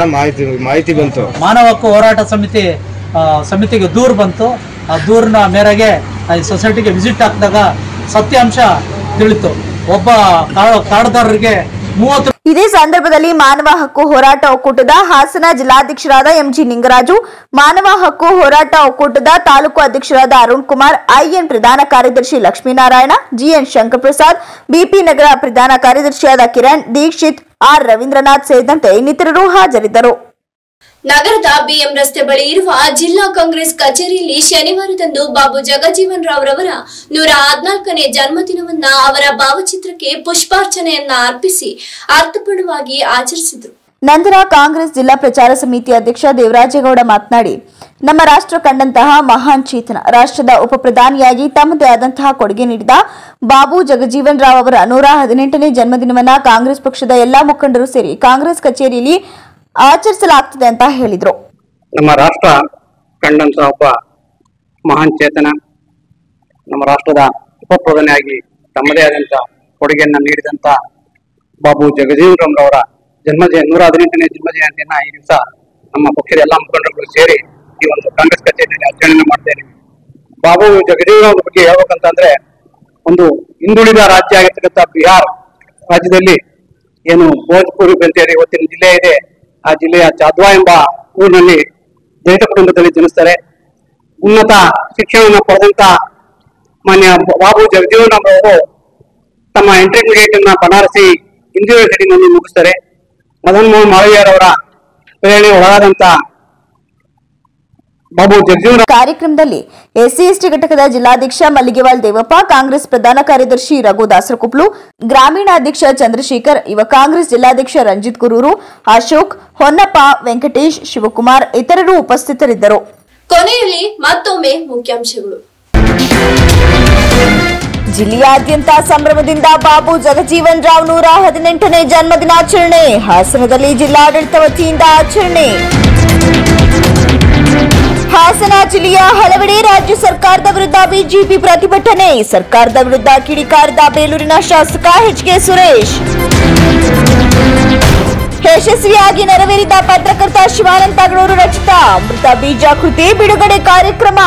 S13: ಮಾಹಿತಿ ಬಂತು.
S12: ಮಾನವ ಹಕ್ಕು ಹೋರಾಟ ಸಮಿತಿಗೆ ದೂರು ಬಂತು. ಆ ದೂರಿನ ಮೇರೆಗೆ ಈ ಸೊಸೈಟಿಗೆ ವಿಸಿಟ್ ಹಾಕಿದಾಗ ಸತ್ಯಾಂಶ ತಿಳಿತು. ಒಬ್ಬ ಕಾರ್ಡ್ದಾರರಿಗೆ 30.
S2: ಇದೇ ಸಂದರ್ಭದಲ್ಲಿ ಮಾನವ ಹಕ್ಕು ಹೋರಾಟ ಒಕ್ಕೂಟದ ಹಾಸನ ಜಿಲ್ಲಾಧ್ಯಕ್ಷರಾದ ಎಂಜಿ ನಿಂಗರಾಜು, ಮಾನವ ಹಕ್ಕು ಹೋರಾಟ ಒಕ್ಕೂಟದ ತಾಲೂಕು ಅಧ್ಯಕ್ಷರಾದ ಅರುಣ್ ಕುಮಾರ್, ಐಎನ್ ಪ್ರಧಾನ ಕಾರ್ಯದರ್ಶಿ ಲಕ್ಷ್ಮೀನಾರಾಯಣ, ಜಿಎನ್ ಶಂಕರ್ ಪ್ರಸಾದ್, ಬಿಪಿ ನಗರ ಪ್ರಧಾನ ಕಾರ್ಯದರ್ಶಿಯಾದ ಕಿರಣ್ ದೀಕ್ಷಿತ್, ಆರ್ ರವೀಂದ್ರನಾಥ್ ಸೇರಿದಂತೆ ಇನ್ನಿತರರು ಹಾಜರಿದ್ದರು.
S1: ನಗರದ ಬಿಎಂ ರಸ್ತೆ ಬಳಿ ಇರುವ ಜಿಲ್ಲಾ ಕಾಂಗ್ರೆಸ್ ಕಚೇರಿಯಲ್ಲಿ ಶನಿವಾರದಂದು ಬಾಬು ಜಗಜೀವನ್ ರಾವ್ ರವರ 114ನೇ ಜನ್ಮದಿನವನ್ನ ಅವರ ಭಾವಚಿತ್ರಕ್ಕೆ ಪುಷ್ಪಾರ್ಚನೆಯನ್ನ ಅರ್ಪಿಸಿ ಅರ್ಥಪೂರ್ಣವಾಗಿ ಆಚರಿಸಿದರು.
S2: ನಂತರ ಕಾಂಗ್ರೆಸ್ ಜಿಲ್ಲಾ ಪ್ರಚಾರ ಸಮಿತಿ ಅಧ್ಯಕ್ಷ ದೇವರಾಜೇಗೌಡ ಮಾತನಾಡಿ, ನಮ್ಮ ರಾಷ್ಟ್ರ ಕಂಡಂತಹ ಮಹಾನ್ ಚೇತನ, ರಾಷ್ಟ್ರದ ಉಪ ಪ್ರಧಾನಿಯಾಗಿ ತಮ್ಮದೇ ಆದಂತಹ ಕೊಡುಗೆ ನೀಡಿದ ಬಾಬು ಜಗಜೀವನ್ ರಾವ್ ಅವರ 118ನೇ ಜನ್ಮದಿನವನ್ನ ಕಾಂಗ್ರೆಸ್ ಪಕ್ಷದ ಎಲ್ಲಾ ಮುಖಂಡರು ಸೇರಿ ಕಾಂಗ್ರೆಸ್ ಕಚೇರಿಯಲ್ಲಿ ಆಚರಿಸಲಾಗುತ್ತದೆ ಅಂತ ಹೇಳಿದರು.
S14: ನಮ್ಮ ರಾಷ್ಟ್ರ ಕಂಡಂತ ಒಬ್ಬ ಮಹಾನ್ ಚೇತನ, ನಮ್ಮ ರಾಷ್ಟ್ರದ ಉಪ ಪ್ರಧಾನಿಯಾಗಿ ತಮ್ಮದೇ ಆದಂತ ಕೊಡುಗೆಯನ್ನು ನೀಡಿದಂತ ಬಾಬು ಜಗಜೀವನ್ ರಾವ್ ಅವರ 118ನೇ ಜನ್ಮ ಜಯಂತಿಯನ್ನ ಈ ದಿವಸ ನಮ್ಮ ಪಕ್ಷದ ಎಲ್ಲಾ ಮುಖಂಡರುಗಳು ಸೇರಿ ಈ ಒಂದು ಕಾಂಗ್ರೆಸ್ ಕಚೇರಿಯಲ್ಲಿ ಆಚರಣೆ ಮಾಡ್ತೇನೆ. ಬಾಬು ಜಗಜೀವನ್ ರಾವ್ ಬಗ್ಗೆ ಹೇಳ್ಬೇಕಂತಂದ್ರೆ, ಒಂದು ಹಿಂದುಳಿದ ರಾಜ್ಯ ಆಗಿರ್ತಕ್ಕಂಥ ಬಿಹಾರ್ ರಾಜ್ಯದಲ್ಲಿ ಏನು ಭೋಜ್ಪುರಿ ಅಂತೇಳಿ ಇವತ್ತಿನ ಜಿಲ್ಲೆ ಇದೆ, ಆ ಜಿಲ್ಲೆಯ ಚಾದ್ವಾ ಎಂಬ ಊರಿನಲ್ಲಿ ದಲಿತ ಕುಟುಂಬದಲ್ಲಿ ಜನಿಸ್ತಾರೆ. ಉನ್ನತ ಶಿಕ್ಷಣವನ್ನು ಪಡೆದಂತ ಮಾನ್ಯ ಬಾಬು ಜಗಜೀವನ್ ರಾವ್ ಅವರು ತಮ್ಮ ಇಂಟರ್ಮೀಡಿಯೇಟ್ ಅನ್ನ ಬನಾರಸಿ ಹಿಂದೂ ಯೂನಿವರ್ಸಿಟಿನಲ್ಲಿ ಮುಗಿಸ್ತಾರೆ. ಮದನ್ ಮೋಹನ್ ಮಾಳವೀಯರವರ ಪ್ರೇರಣೆ ಒಳಗಾದಂತ ಬಾಬು ಜಗಜೀವನ
S2: ಕಾರ್ಯಕ್ರಮದಲ್ಲಿ ಎಸ್ಸಿ ಎಸ್ಟಿ ಘಟಕದ ಜಿಲ್ಲಾಧ್ಯಕ್ಷ ಮಲ್ಲಿಗೆವಾಲ್ ದೇವಪ್ಪ, ಕಾಂಗ್ರೆಸ್ ಪ್ರಧಾನ ಕಾರ್ಯದರ್ಶಿ ರಘು ದಾಸರಕುಪ್ಲು, ಗ್ರಾಮೀಣಾಧ್ಯಕ್ಷ ಚಂದ್ರಶೇಖರ್, ಯುವ ಕಾಂಗ್ರೆಸ್ ಜಿಲ್ಲಾಧ್ಯಕ್ಷ ರಂಜಿತ್ ಕುರೂರು, ಅಶೋಕ್, ಹೊನ್ನಪ್ಪ, ವೆಂಕಟೇಶ್, ಶಿವಕುಮಾರ್ ಇತರರು ಉಪಸ್ಥಿತರಿದ್ದರು.
S1: ಕೊನೆಯಲ್ಲಿ ಮತ್ತೊಮ್ಮೆ ಮುಖ್ಯಾಂಶಗಳು.
S2: ಜಿಲ್ಲೆಯಾದ್ಯಂತ ಸಂಭ್ರಮದಿಂದ ಬಾಬು ಜಗಜೀವನ್ ರಾವ್ 118ನೇ ಜನ್ಮದಿನಾಚರಣೆ. ಹಾಸನದಲ್ಲಿ ಜಿಲ್ಲಾಡಳಿತ ವತಿಯಿಂದ ಆಚರಣೆ. ಹಾಸನ ಜಿಲ್ಲೆಯ ಹಲವೆಡೆ ರಾಜ್ಯ ಸರ್ಕಾರದ ವಿರುದ್ಧ ಬಿಜೆಪಿ ಪ್ರತಿಭಟನೆ. ಸರ್ಕಾರದ ವಿರುದ್ಧ ಕಿಡಿಕಾರಿದ ಬೇಲೂರಿನ ಶಾಸಕ ಎಚ್ಕೆ ಸುರೇಶ್. ಯಶಸ್ವಿಯಾಗಿ ನೆರವೇರಿದ ಪತ್ರಕರ್ತ ಶಿವಾನಂದ ತಗಡೂರು ರಚಿತ ಅಮೃತ ಬೀಜ ಕೃತಿ ಬಿಡುಗಡೆ ಕಾರ್ಯಕ್ರಮ.